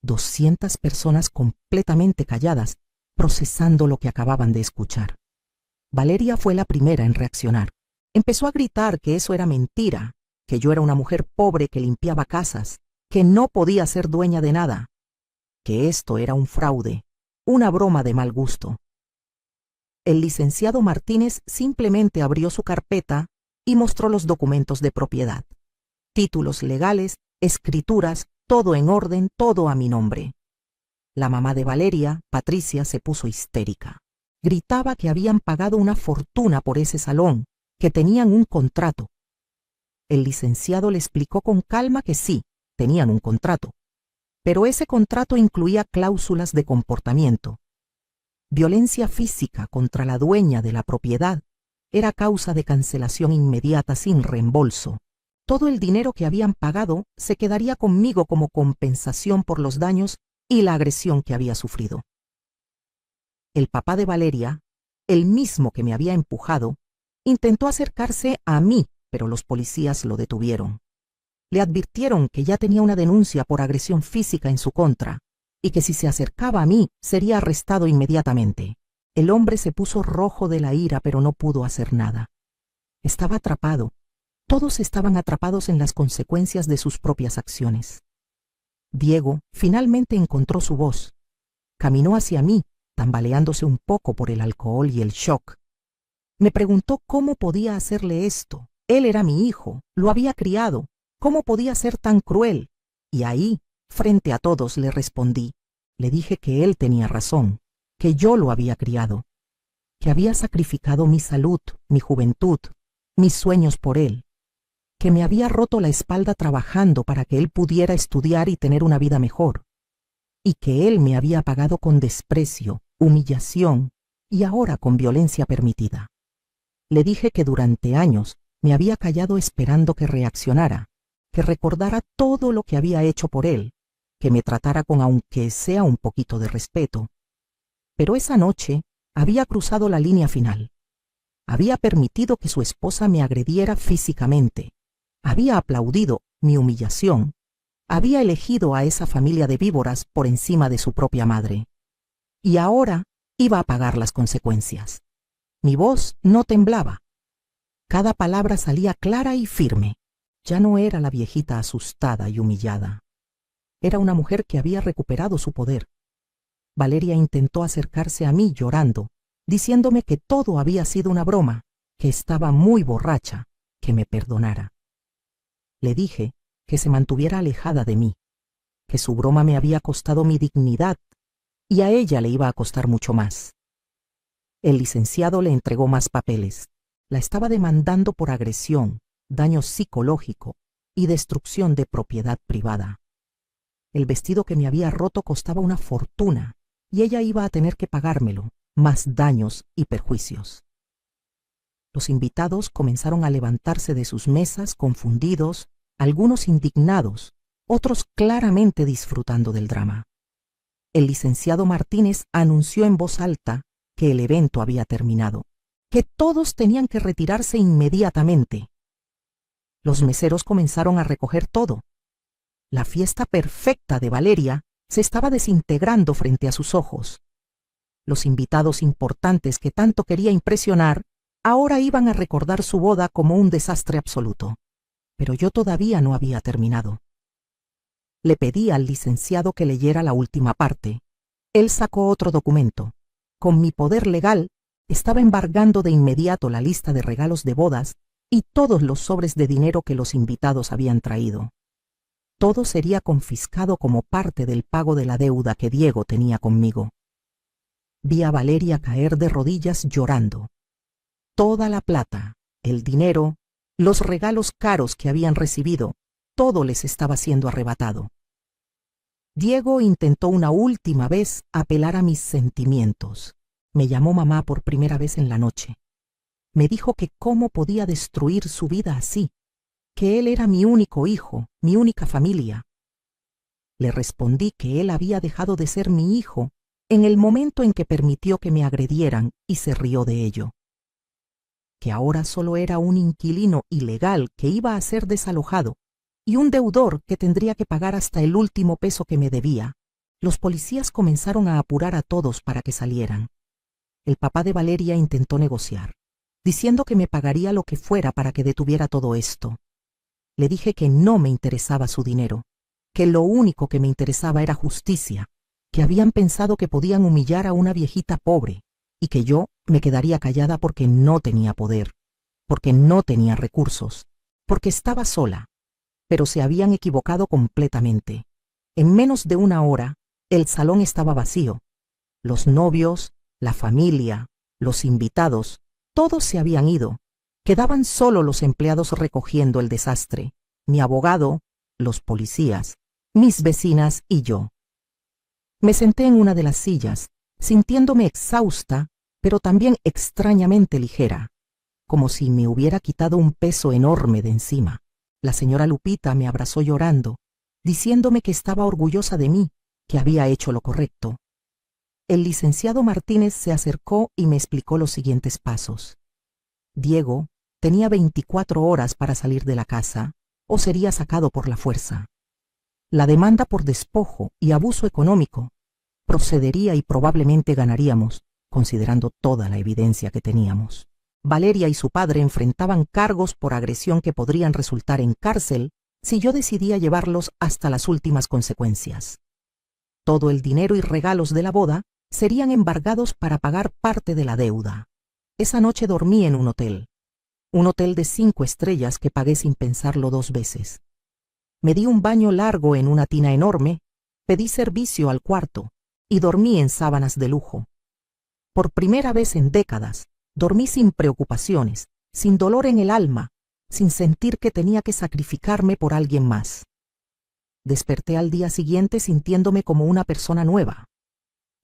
200 personas completamente calladas, procesando lo que acababan de escuchar. Valeria fue la primera en reaccionar. Empezó a gritar que eso era mentira, que yo era una mujer pobre que limpiaba casas, que no podía ser dueña de nada, que esto era un fraude, una broma de mal gusto. El licenciado Martínez simplemente abrió su carpeta y mostró los documentos de propiedad. Títulos legales, escrituras, todo en orden, todo a mi nombre. La mamá de Valeria, Patricia, se puso histérica. Gritaba que habían pagado una fortuna por ese salón, que tenían un contrato. El licenciado le explicó con calma que sí, tenían un contrato, pero ese contrato incluía cláusulas de comportamiento. Violencia física contra la dueña de la propiedad era causa de cancelación inmediata sin reembolso. Todo el dinero que habían pagado se quedaría conmigo como compensación por los daños y la agresión que había sufrido. El papá de Valeria, el mismo que me había empujado, intentó acercarse a mí, pero los policías lo detuvieron. Le advirtieron que ya tenía una denuncia por agresión física en su contra y que si se acercaba a mí sería arrestado inmediatamente. El hombre se puso rojo de la ira, pero no pudo hacer nada. Estaba atrapado. Todos estaban atrapados en las consecuencias de sus propias acciones. Diego finalmente encontró su voz. Caminó hacia mí, tambaleándose un poco por el alcohol y el shock. Me preguntó cómo podía hacerle esto. Él era mi hijo, lo había criado. ¿Cómo podía ser tan cruel? Y ahí, frente a todos, le respondí. Le dije que él tenía razón, que yo lo había criado, que había sacrificado mi salud, mi juventud, mis sueños por él, que me había roto la espalda trabajando para que él pudiera estudiar y tener una vida mejor, y que él me había pagado con desprecio, humillación y ahora con violencia permitida. Le dije que durante años me había callado esperando que reaccionara, que recordara todo lo que había hecho por él, que me tratara con aunque sea un poquito de respeto. Pero esa noche había cruzado la línea final. Había permitido que su esposa me agrediera físicamente. Había aplaudido mi humillación. Había elegido a esa familia de víboras por encima de su propia madre. Y ahora iba a pagar las consecuencias. Mi voz no temblaba. Cada palabra salía clara y firme. Ya no era la viejita asustada y humillada. Era una mujer que había recuperado su poder. Valeria intentó acercarse a mí llorando, diciéndome que todo había sido una broma, que estaba muy borracha, que me perdonara. Le dije que se mantuviera alejada de mí, que su broma me había costado mi dignidad y a ella le iba a costar mucho más. El licenciado le entregó más papeles. La estaba demandando por agresión, daño psicológico y destrucción de propiedad privada. El vestido que me había roto costaba una fortuna y ella iba a tener que pagármelo, más daños y perjuicios. Los invitados comenzaron a levantarse de sus mesas confundidos, algunos indignados, otros claramente disfrutando del drama. El licenciado Martínez anunció en voz alta que el evento había terminado, que todos tenían que retirarse inmediatamente. Los meseros comenzaron a recoger todo. La fiesta perfecta de Valeria se estaba desintegrando frente a sus ojos. Los invitados importantes que tanto quería impresionar ahora iban a recordar su boda como un desastre absoluto. Pero yo todavía no había terminado. Le pedí al licenciado que leyera la última parte. Él sacó otro documento. Con mi poder legal, estaba embargando de inmediato la lista de regalos de bodas y todos los sobres de dinero que los invitados habían traído. Todo sería confiscado como parte del pago de la deuda que Diego tenía conmigo. Vi a Valeria caer de rodillas llorando. Toda la plata, el dinero, los regalos caros que habían recibido, todo les estaba siendo arrebatado. Diego intentó una última vez apelar a mis sentimientos. Me llamó mamá por primera vez en la noche. Me dijo que cómo podía destruir su vida así, que él era mi único hijo, mi única familia. Le respondí que él había dejado de ser mi hijo en el momento en que permitió que me agredieran y se rió de ello. Que ahora solo era un inquilino ilegal que iba a ser desalojado y un deudor que tendría que pagar hasta el último peso que me debía. Los policías comenzaron a apurar a todos para que salieran. El papá de Valeria intentó negociar, diciendo que me pagaría lo que fuera para que detuviera todo esto. Le dije que no me interesaba su dinero, que lo único que me interesaba era justicia, que habían pensado que podían humillar a una viejita pobre y que yo me quedaría callada porque no tenía poder, porque no tenía recursos, porque estaba sola. Pero se habían equivocado completamente. En menos de una hora, el salón estaba vacío. Los novios, la familia, los invitados, todos se habían ido. Quedaban solo los empleados recogiendo el desastre, mi abogado, los policías, mis vecinas y yo. Me senté en una de las sillas, sintiéndome exhausta, pero también extrañamente ligera, como si me hubiera quitado un peso enorme de encima. La señora Lupita me abrazó llorando, diciéndome que estaba orgullosa de mí, que había hecho lo correcto. El licenciado Martínez se acercó y me explicó los siguientes pasos. Diego tenía 24 horas para salir de la casa, o sería sacado por la fuerza. La demanda por despojo y abuso económico procedería y probablemente ganaríamos, considerando toda la evidencia que teníamos. Valeria y su padre enfrentaban cargos por agresión que podrían resultar en cárcel si yo decidía llevarlos hasta las últimas consecuencias. Todo el dinero y regalos de la boda serían embargados para pagar parte de la deuda. Esa noche dormí en un hotel de 5 estrellas que pagué sin pensarlo 2 veces. Me di un baño largo en una tina enorme, pedí servicio al cuarto y dormí en sábanas de lujo. Por primera vez en décadas, dormí sin preocupaciones, sin dolor en el alma, sin sentir que tenía que sacrificarme por alguien más. Desperté al día siguiente sintiéndome como una persona nueva.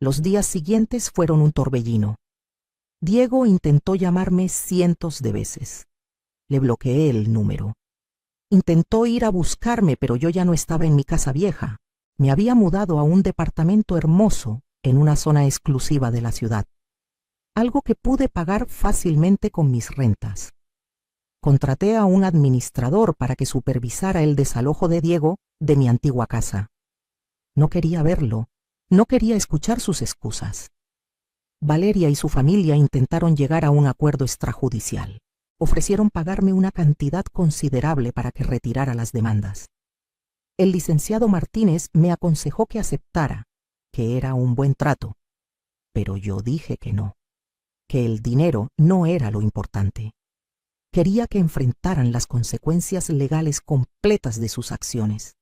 Los días siguientes fueron un torbellino. Diego intentó llamarme cientos de veces. Le bloqueé el número. Intentó ir a buscarme, pero yo ya no estaba en mi casa vieja. Me había mudado a un departamento hermoso en una zona exclusiva de la ciudad. Algo que pude pagar fácilmente con mis rentas. Contraté a un administrador para que supervisara el desalojo de Diego de mi antigua casa. No quería verlo, no quería escuchar sus excusas. Valeria y su familia intentaron llegar a un acuerdo extrajudicial. ofrecieron pagarme una cantidad considerable para que retirara las demandas. El licenciado Martínez me aconsejó que aceptara, que era un buen trato, pero yo dije que no, que el dinero no era lo importante. Quería que enfrentaran las consecuencias legales completas de sus acciones.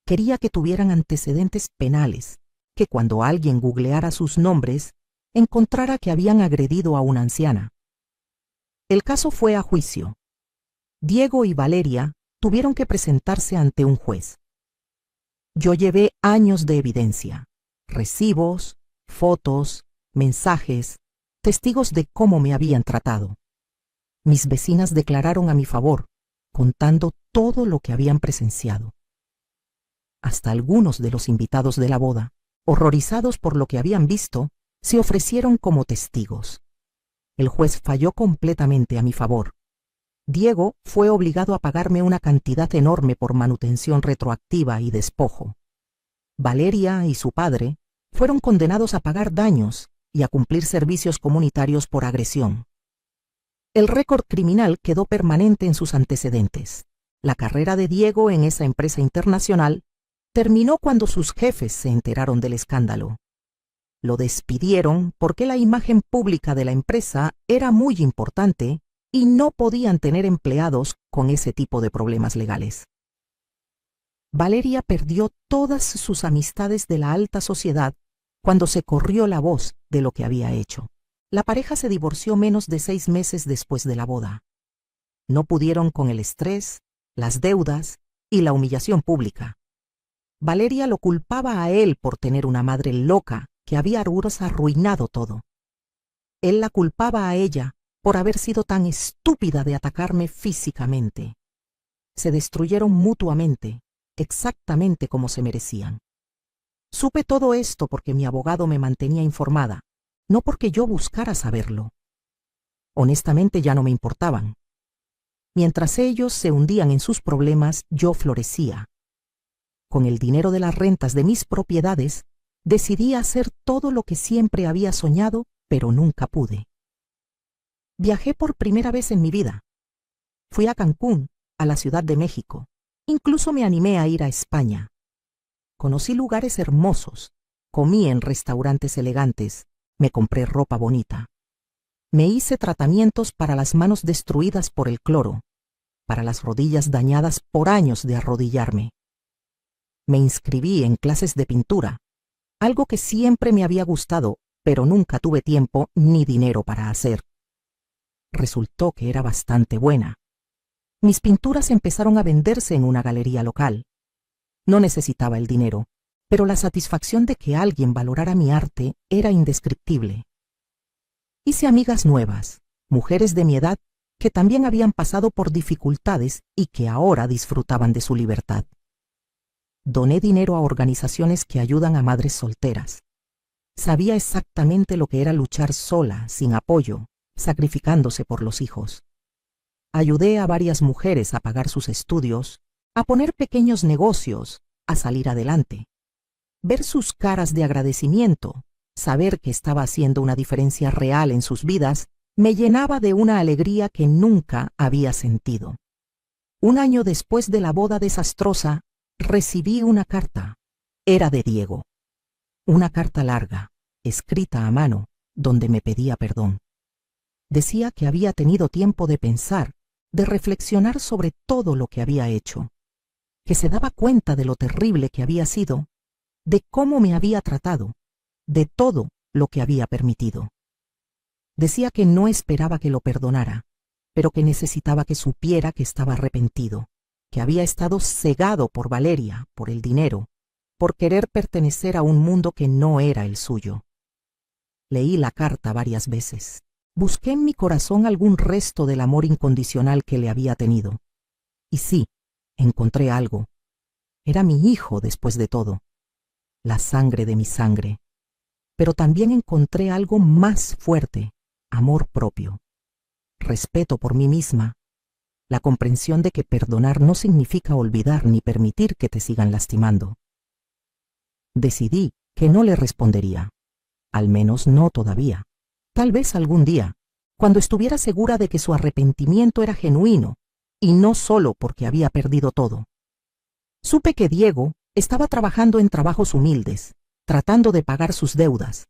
Quería que tuvieran antecedentes penales, que cuando alguien googleara sus nombres, encontrara que habían agredido a una anciana. El caso fue a juicio. Diego y Valeria tuvieron que presentarse ante un juez. Yo llevé años de evidencia, recibos, fotos, mensajes, testigos de cómo me habían tratado. Mis vecinas declararon a mi favor, contando todo lo que habían presenciado. Hasta algunos de los invitados de la boda, horrorizados por lo que habían visto, se ofrecieron como testigos. El juez falló completamente a mi favor. Diego fue obligado a pagarme una cantidad enorme por manutención retroactiva y despojo. Valeria y su padre fueron condenados a pagar daños y a cumplir servicios comunitarios por agresión. El récord criminal quedó permanente en sus antecedentes. La carrera de Diego en esa empresa internacional terminó cuando sus jefes se enteraron del escándalo. Lo despidieron porque la imagen pública de la empresa era muy importante y no podían tener empleados con ese tipo de problemas legales. Valeria perdió todas sus amistades de la alta sociedad cuando se corrió la voz de lo que había hecho. La pareja se divorció menos de 6 meses después de la boda. No pudieron con el estrés, las deudas y la humillación pública. Valeria lo culpaba a él por tener una madre loca que había arruinado todo. Él la culpaba a ella por haber sido tan estúpida de atacarme físicamente. Se destruyeron mutuamente, exactamente como se merecían. Supe todo esto porque mi abogado me mantenía informada, no porque yo buscara saberlo. Honestamente ya no me importaban. Mientras ellos se hundían en sus problemas, yo florecía. Con el dinero de las rentas de mis propiedades, decidí hacer todo lo que siempre había soñado, pero nunca pude. Viajé por primera vez en mi vida. Fui a Cancún, a la Ciudad de México. Incluso me animé a ir a España. Conocí lugares hermosos, comí en restaurantes elegantes, me compré ropa bonita. Me hice tratamientos para las manos destruidas por el cloro, para las rodillas dañadas por años de arrodillarme. Me inscribí en clases de pintura, algo que siempre me había gustado, pero nunca tuve tiempo ni dinero para hacer. Resultó que era bastante buena. Mis pinturas empezaron a venderse en una galería local. No necesitaba el dinero, pero la satisfacción de que alguien valorara mi arte era indescriptible. Hice amigas nuevas, mujeres de mi edad que también habían pasado por dificultades y que ahora disfrutaban de su libertad. Doné dinero a organizaciones que ayudan a madres solteras. Sabía exactamente lo que era luchar sola, sin apoyo, sacrificándose por los hijos. Ayudé a varias mujeres a pagar sus estudios, a poner pequeños negocios, a salir adelante. Ver sus caras de agradecimiento, saber que estaba haciendo una diferencia real en sus vidas, me llenaba de una alegría que nunca había sentido. Un año después de la boda desastrosa, recibí una carta. Era de Diego. Una carta larga, escrita a mano, donde me pedía perdón. Decía que había tenido tiempo de pensar, de reflexionar sobre todo lo que había hecho, que se daba cuenta de lo terrible que había sido, de cómo me había tratado, de todo lo que había permitido. Decía que no esperaba que lo perdonara, pero que necesitaba que supiera que estaba arrepentido, que había estado cegado por Valeria, por el dinero, por querer pertenecer a un mundo que no era el suyo. Leí la carta varias veces. Busqué en mi corazón algún resto del amor incondicional que le había tenido. Y sí, encontré algo. Era mi hijo después de todo, la sangre de mi sangre. Pero también encontré algo más fuerte, amor propio, respeto por mí misma, la comprensión de que perdonar no significa olvidar ni permitir que te sigan lastimando. Decidí que no le respondería, al menos no todavía. Tal vez algún día, cuando estuviera segura de que su arrepentimiento era genuino y no solo porque había perdido todo. Supe que Diego estaba trabajando en trabajos humildes, tratando de pagar sus deudas,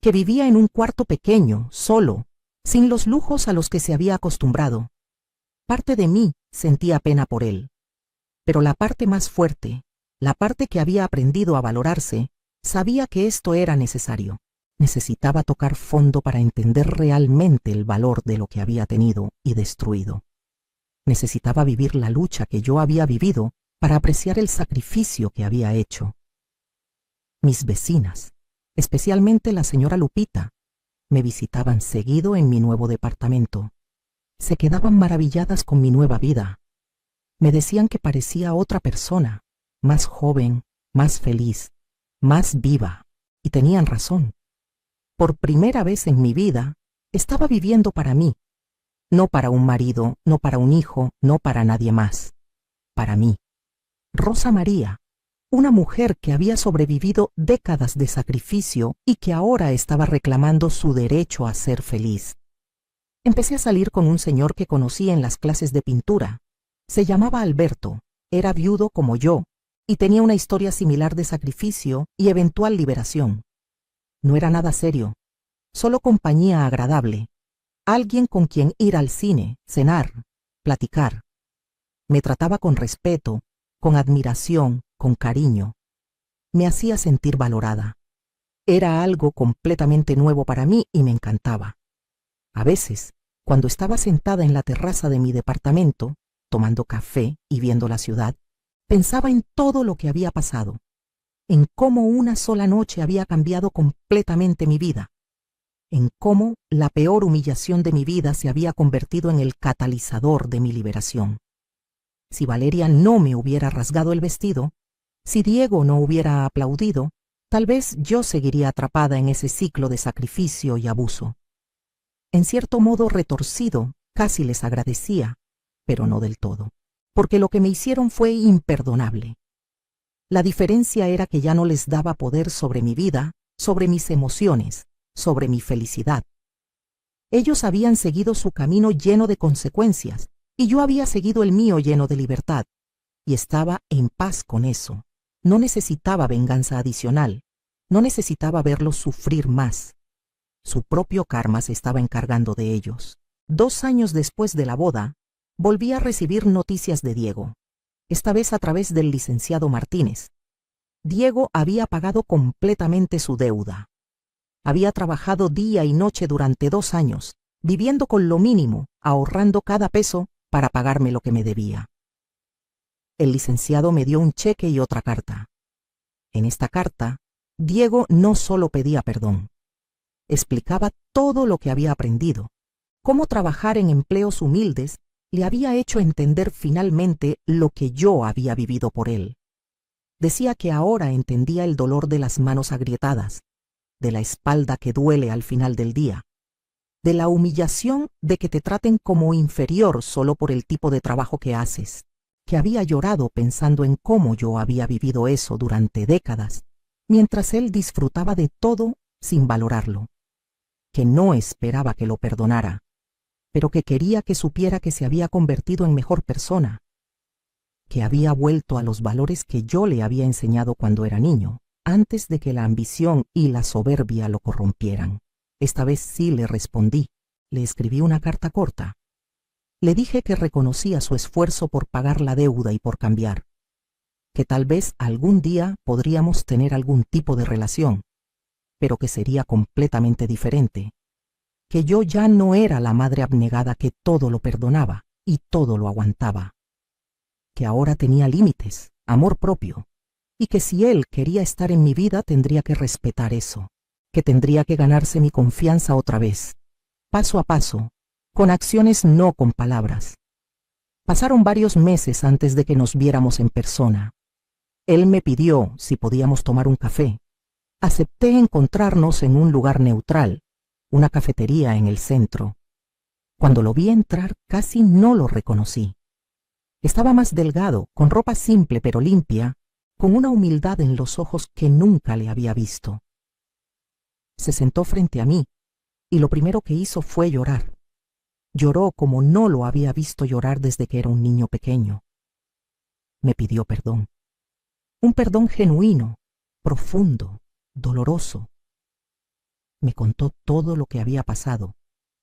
que vivía en un cuarto pequeño, solo, sin los lujos a los que se había acostumbrado. Parte de mí sentía pena por él, pero la parte más fuerte, la parte que había aprendido a valorarse, sabía que esto era necesario. Necesitaba tocar fondo para entender realmente el valor de lo que había tenido y destruido. Necesitaba vivir la lucha que yo había vivido para apreciar el sacrificio que había hecho. Mis vecinas, especialmente la señora Lupita, me visitaban seguido en mi nuevo departamento. Se quedaban maravilladas con mi nueva vida. Me decían que parecía otra persona, más joven, más feliz, más viva, y tenían razón. Por primera vez en mi vida, estaba viviendo para mí, no para un marido, no para un hijo, no para nadie más, para mí. Rosa María, una mujer que había sobrevivido décadas de sacrificio y que ahora estaba reclamando su derecho a ser feliz. Empecé a salir con un señor que conocí en las clases de pintura. Se llamaba Alberto, era viudo como yo, y tenía una historia similar de sacrificio y eventual liberación. No era nada serio, solo compañía agradable, alguien con quien ir al cine, cenar, platicar. Me trataba con respeto, con admiración, con cariño. Me hacía sentir valorada. Era algo completamente nuevo para mí y me encantaba. A veces, cuando estaba sentada en la terraza de mi departamento, tomando café y viendo la ciudad, pensaba en todo lo que había pasado, en cómo una sola noche había cambiado completamente mi vida, en cómo la peor humillación de mi vida se había convertido en el catalizador de mi liberación. Si Valeria no me hubiera rasgado el vestido, si Diego no hubiera aplaudido, tal vez yo seguiría atrapada en ese ciclo de sacrificio y abuso. En cierto modo retorcido, casi les agradecía, pero no del todo, porque lo que me hicieron fue imperdonable. La diferencia era que ya no les daba poder sobre mi vida, sobre mis emociones, sobre mi felicidad. Ellos habían seguido su camino lleno de consecuencias, y yo había seguido el mío lleno de libertad, y estaba en paz con eso. No necesitaba venganza adicional, no necesitaba verlos sufrir más. Su propio karma se estaba encargando de ellos. 2 años después de la boda, volví a recibir noticias de Diego, esta vez a través del licenciado Martínez. Diego había pagado completamente su deuda. Había trabajado día y noche durante 2 años, viviendo con lo mínimo, ahorrando cada peso para pagarme lo que me debía. El licenciado me dio un cheque y otra carta. En esta carta, Diego no solo pedía perdón, explicaba todo lo que había aprendido, cómo trabajar en empleos humildes le había hecho entender finalmente lo que yo había vivido por él. Decía que ahora entendía el dolor de las manos agrietadas, de la espalda que duele al final del día, de la humillación de que te traten como inferior solo por el tipo de trabajo que haces, que había llorado pensando en cómo yo había vivido eso durante décadas, mientras él disfrutaba de todo sin valorarlo, que no esperaba que lo perdonara, pero que quería que supiera que se había convertido en mejor persona, que había vuelto a los valores que yo le había enseñado cuando era niño, antes de que la ambición y la soberbia lo corrompieran. Esta vez sí le respondí, le escribí una carta corta. Le dije que reconocía su esfuerzo por pagar la deuda y por cambiar, que tal vez algún día podríamos tener algún tipo de relación, pero que sería completamente diferente, que yo ya no era la madre abnegada que todo lo perdonaba y todo lo aguantaba, que ahora tenía límites, amor propio, y que si él quería estar en mi vida tendría que respetar eso, que tendría que ganarse mi confianza otra vez, paso a paso, con acciones, no con palabras. Pasaron varios meses antes de que nos viéramos en persona. Él me pidió si podíamos tomar un café. Acepté encontrarnos en un lugar neutral, una cafetería en el centro. Cuando lo vi entrar, casi no lo reconocí. Estaba más delgado, con ropa simple pero limpia, con una humildad en los ojos que nunca le había visto. Se sentó frente a mí, y lo primero que hizo fue llorar. Lloró como no lo había visto llorar desde que era un niño pequeño. Me pidió perdón. Un perdón genuino, profundo, doloroso. Me contó todo lo que había pasado,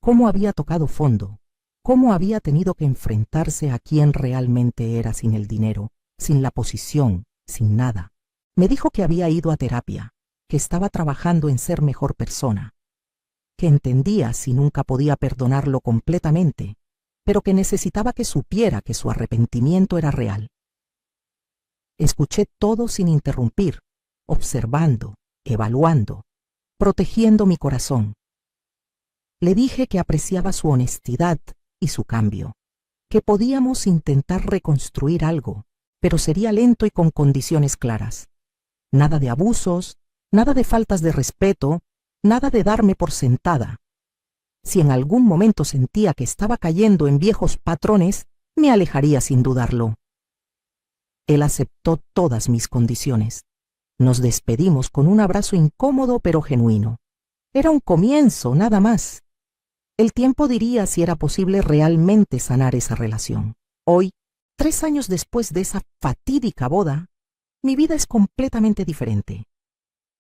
cómo había tocado fondo, cómo había tenido que enfrentarse a quién realmente era sin el dinero, sin la posición, sin nada. Me dijo que había ido a terapia, que estaba trabajando en ser mejor persona, que entendía si nunca podía perdonarlo completamente, pero que necesitaba que supiera que su arrepentimiento era real. Escuché todo sin interrumpir, observando, evaluando, protegiendo mi corazón. Le dije que apreciaba su honestidad y su cambio, que podíamos intentar reconstruir algo, pero sería lento y con condiciones claras. Nada de abusos, nada de faltas de respeto, nada de darme por sentada. Si en algún momento sentía que estaba cayendo en viejos patrones, me alejaría sin dudarlo. Él aceptó todas mis condiciones. Nos despedimos con un abrazo incómodo pero genuino. Era un comienzo, nada más. El tiempo diría si era posible realmente sanar esa relación. Hoy, 3 años después de esa fatídica boda, mi vida es completamente diferente.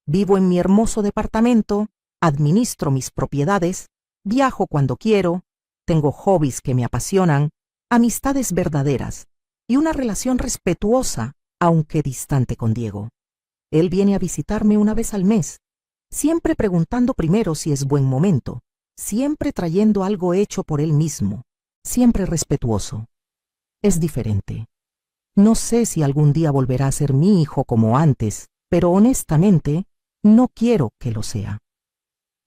Vivo en mi hermoso departamento, administro mis propiedades, viajo cuando quiero, tengo hobbies que me apasionan, amistades verdaderas y una relación respetuosa, aunque distante, con Diego. Él viene a visitarme una vez al mes, siempre preguntando primero si es buen momento, siempre trayendo algo hecho por él mismo, siempre respetuoso. Es diferente. No sé si algún día volverá a ser mi hijo como antes, pero honestamente, no quiero que lo sea.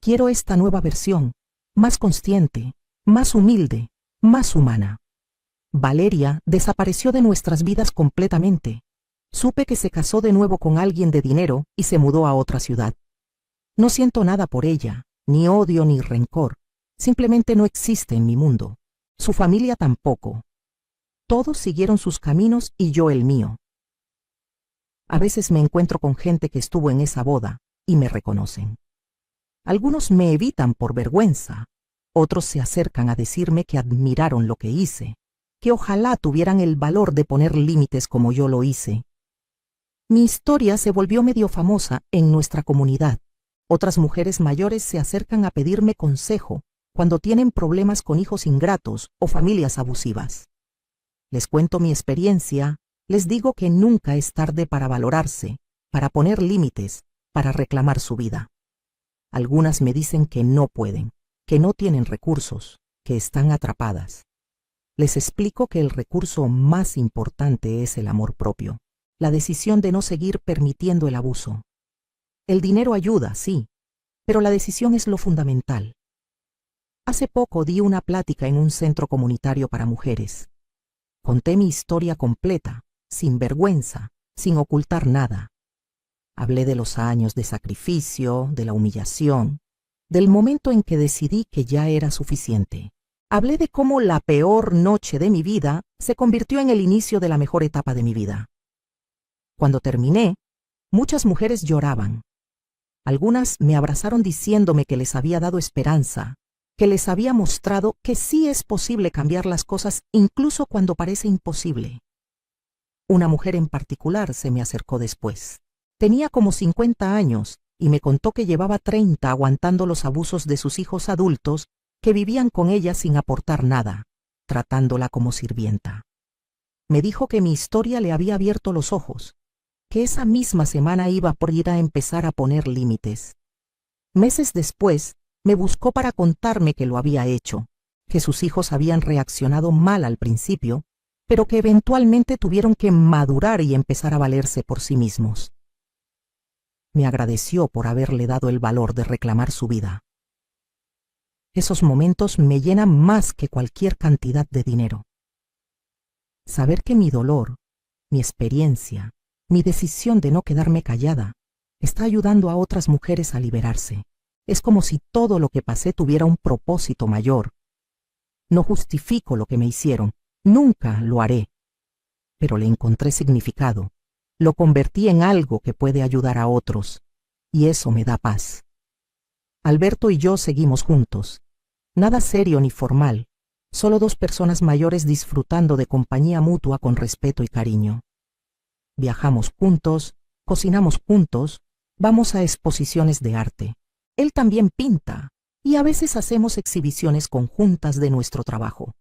Quiero esta nueva versión, más consciente, más humilde, más humana. Valeria desapareció de nuestras vidas completamente. Supe que se casó de nuevo con alguien de dinero y se mudó a otra ciudad. No siento nada por ella, ni odio ni rencor. Simplemente no existe en mi mundo. Su familia tampoco. Todos siguieron sus caminos y yo el mío. A veces me encuentro con gente que estuvo en esa boda y me reconocen. Algunos me evitan por vergüenza, otros se acercan a decirme que admiraron lo que hice, que ojalá tuvieran el valor de poner límites como yo lo hice. Mi historia se volvió medio famosa en nuestra comunidad. Otras mujeres mayores se acercan a pedirme consejo cuando tienen problemas con hijos ingratos o familias abusivas. Les cuento mi experiencia, les digo que nunca es tarde para valorarse, para poner límites, para reclamar su vida. Algunas me dicen que no pueden, que no tienen recursos, que están atrapadas. Les explico que el recurso más importante es el amor propio, la decisión de no seguir permitiendo el abuso. El dinero ayuda, sí, pero la decisión es lo fundamental. Hace poco di una plática en un centro comunitario para mujeres. Conté mi historia completa, sin vergüenza, sin ocultar nada. Hablé de los años de sacrificio, de la humillación, del momento en que decidí que ya era suficiente. Hablé de cómo la peor noche de mi vida se convirtió en el inicio de la mejor etapa de mi vida. Cuando terminé, muchas mujeres lloraban. Algunas me abrazaron diciéndome que les había dado esperanza, que les había mostrado que sí es posible cambiar las cosas incluso cuando parece imposible. Una mujer en particular se me acercó después. Tenía como 50 años y me contó que llevaba 30 aguantando los abusos de sus hijos adultos que vivían con ella sin aportar nada, tratándola como sirvienta. Me dijo que mi historia le había abierto los ojos, que esa misma semana iba por ir a empezar a poner límites. Meses después, me buscó para contarme que lo había hecho, que sus hijos habían reaccionado mal al principio, pero que eventualmente tuvieron que madurar y empezar a valerse por sí mismos. Me agradeció por haberle dado el valor de reclamar su vida. Esos momentos me llenan más que cualquier cantidad de dinero. Saber que mi dolor, mi experiencia, mi decisión de no quedarme callada, está ayudando a otras mujeres a liberarse. Es como si todo lo que pasé tuviera un propósito mayor. No justifico lo que me hicieron, nunca lo haré. Pero le encontré significado. Lo convertí en algo que puede ayudar a otros, y eso me da paz. Alberto y yo seguimos juntos. Nada serio ni formal, Solo dos personas mayores disfrutando de compañía mutua con respeto y cariño. Viajamos juntos, cocinamos juntos, vamos a exposiciones de arte. Él también pinta y a veces hacemos exhibiciones conjuntas de nuestro trabajo.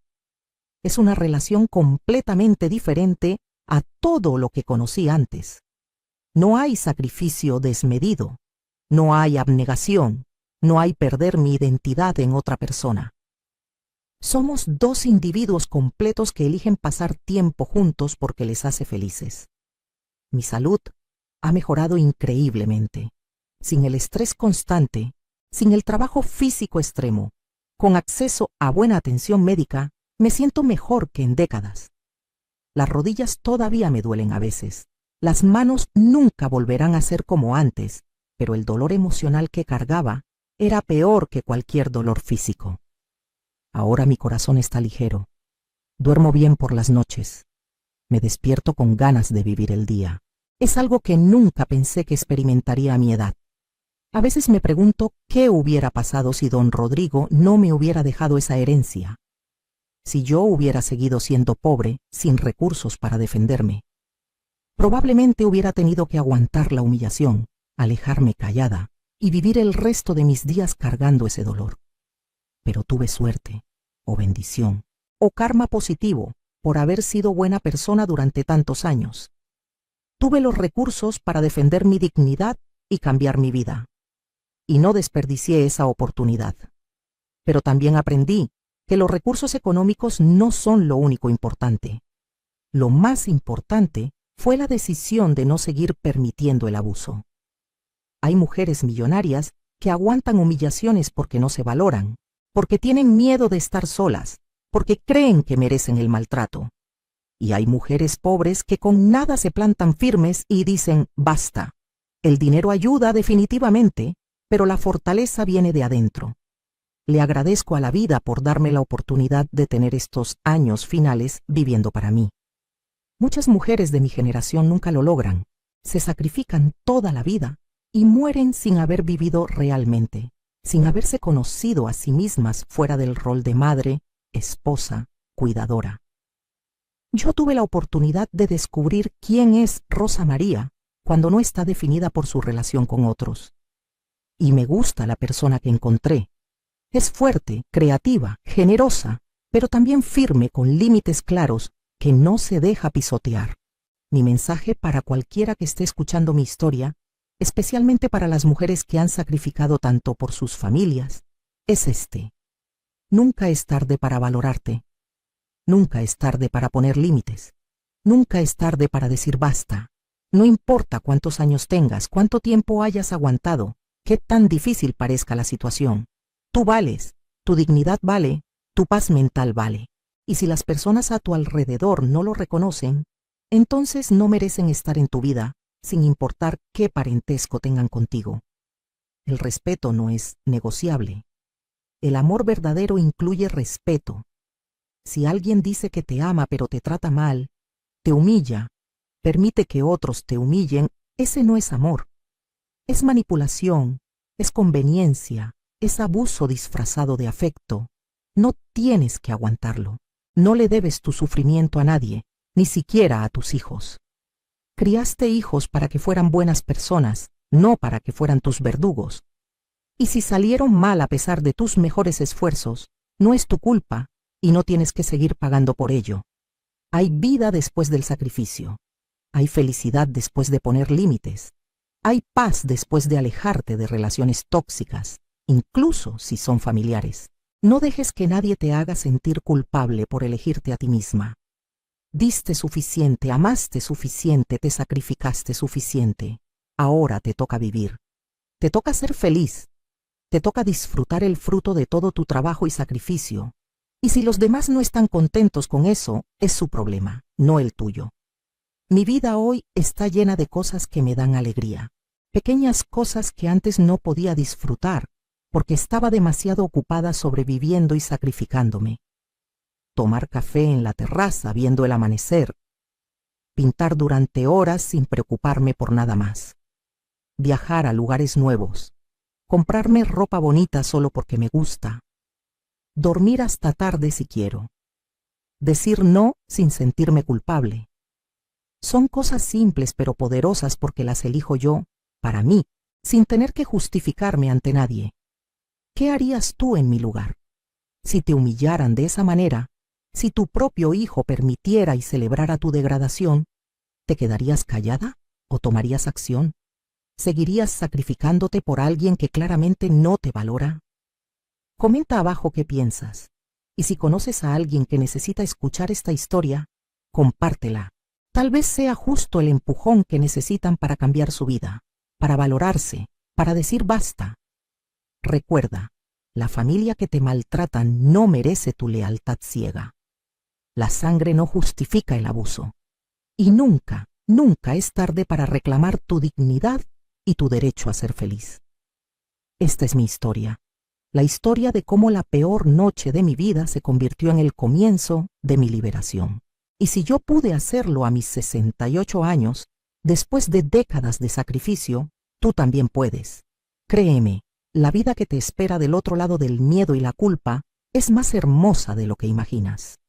Es una relación completamente diferente a todo lo que conocí antes. No hay sacrificio desmedido, no hay abnegación, no hay perder mi identidad en otra persona. Somos dos individuos completos que eligen pasar tiempo juntos porque les hace felices. Mi salud ha mejorado increíblemente. Sin el estrés constante, sin el trabajo físico extremo, con acceso a buena atención médica, me siento mejor que en décadas. Las rodillas todavía me duelen a veces. Las manos nunca volverán a ser como antes, pero el dolor emocional que cargaba era peor que cualquier dolor físico. Ahora mi corazón está ligero. Duermo bien por las noches. Me despierto con ganas de vivir el día. Es algo que nunca pensé que experimentaría a mi edad. A veces me pregunto qué hubiera pasado si don Rodrigo no me hubiera dejado esa herencia. Si yo hubiera seguido siendo pobre, sin recursos para defenderme. Probablemente hubiera tenido que aguantar la humillación, alejarme callada y vivir el resto de mis días cargando ese dolor. Pero tuve suerte, o bendición, o karma positivo por haber sido buena persona durante tantos años. Tuve los recursos para defender mi dignidad y cambiar mi vida. Y no desperdicié esa oportunidad. Pero también aprendí que los recursos económicos no son lo único importante. Lo más importante fue la decisión de no seguir permitiendo el abuso. Hay mujeres millonarias que aguantan humillaciones porque no se valoran, porque tienen miedo de estar solas, porque creen que merecen el maltrato. Y hay mujeres pobres que con nada se plantan firmes y dicen basta. El dinero ayuda definitivamente, pero la fortaleza viene de adentro. Le agradezco a la vida por darme la oportunidad de tener estos años finales viviendo para mí. Muchas mujeres de mi generación nunca lo logran, se sacrifican toda la vida y mueren sin haber vivido realmente, sin haberse conocido a sí mismas fuera del rol de madre, esposa, cuidadora. Yo tuve la oportunidad de descubrir quién es Rosa María cuando no está definida por su relación con otros. Y me gusta la persona que encontré. Es fuerte, creativa, generosa, pero también firme con límites claros que no se deja pisotear. Mi mensaje para cualquiera que esté escuchando mi historia, especialmente para las mujeres que han sacrificado tanto por sus familias, es este. Nunca es tarde para valorarte. Nunca es tarde para poner límites. Nunca es tarde para decir basta. No importa cuántos años tengas, cuánto tiempo hayas aguantado, qué tan difícil parezca la situación. Tú vales, tu dignidad vale, tu paz mental vale. Y si las personas a tu alrededor no lo reconocen, entonces no merecen estar en tu vida, sin importar qué parentesco tengan contigo. El respeto no es negociable. El amor verdadero incluye respeto. Si alguien dice que te ama pero te trata mal, te humilla, permite que otros te humillen, ese no es amor. Es manipulación, es conveniencia, es abuso disfrazado de afecto. No tienes que aguantarlo. No le debes tu sufrimiento a nadie, ni siquiera a tus hijos. Criaste hijos para que fueran buenas personas, no para que fueran tus verdugos. Y si salieron mal a pesar de tus mejores esfuerzos, no es tu culpa y no tienes que seguir pagando por ello. Hay vida después del sacrificio. Hay felicidad después de poner límites. Hay paz después de alejarte de relaciones tóxicas, incluso si son familiares. No dejes que nadie te haga sentir culpable por elegirte a ti misma. Diste suficiente, amaste suficiente, te sacrificaste suficiente. Ahora te toca vivir. Te toca ser feliz. Te toca disfrutar el fruto de todo tu trabajo y sacrificio. Y si los demás no están contentos con eso, es su problema, no el tuyo. Mi vida hoy está llena de cosas que me dan alegría. Pequeñas cosas que antes no podía disfrutar porque estaba demasiado ocupada sobreviviendo y sacrificándome. Tomar café en la terraza viendo el amanecer. Pintar durante horas sin preocuparme por nada más. Viajar a lugares nuevos. Comprarme ropa bonita solo porque me gusta. Dormir hasta tarde si quiero. Decir no sin sentirme culpable. Son cosas simples pero poderosas porque las elijo yo, para mí, sin tener que justificarme ante nadie. ¿Qué harías tú en mi lugar? Si te humillaran de esa manera, si tu propio hijo permitiera y celebrara tu degradación, ¿te quedarías callada o tomarías acción? ¿Seguirías sacrificándote por alguien que claramente no te valora? Comenta abajo qué piensas. Y si conoces a alguien que necesita escuchar esta historia, compártela. Tal vez sea justo el empujón que necesitan para cambiar su vida, para valorarse, para decir basta. Recuerda, la familia que te maltratan no merece tu lealtad ciega. La sangre no justifica el abuso. Y nunca, nunca es tarde para reclamar tu dignidad y tu derecho a ser feliz. Esta es mi historia. La historia de cómo la peor noche de mi vida se convirtió en el comienzo de mi liberación. Y si yo pude hacerlo a mis 68 años, después de décadas de sacrificio, tú también puedes. Créeme, la vida que te espera del otro lado del miedo y la culpa es más hermosa de lo que imaginas.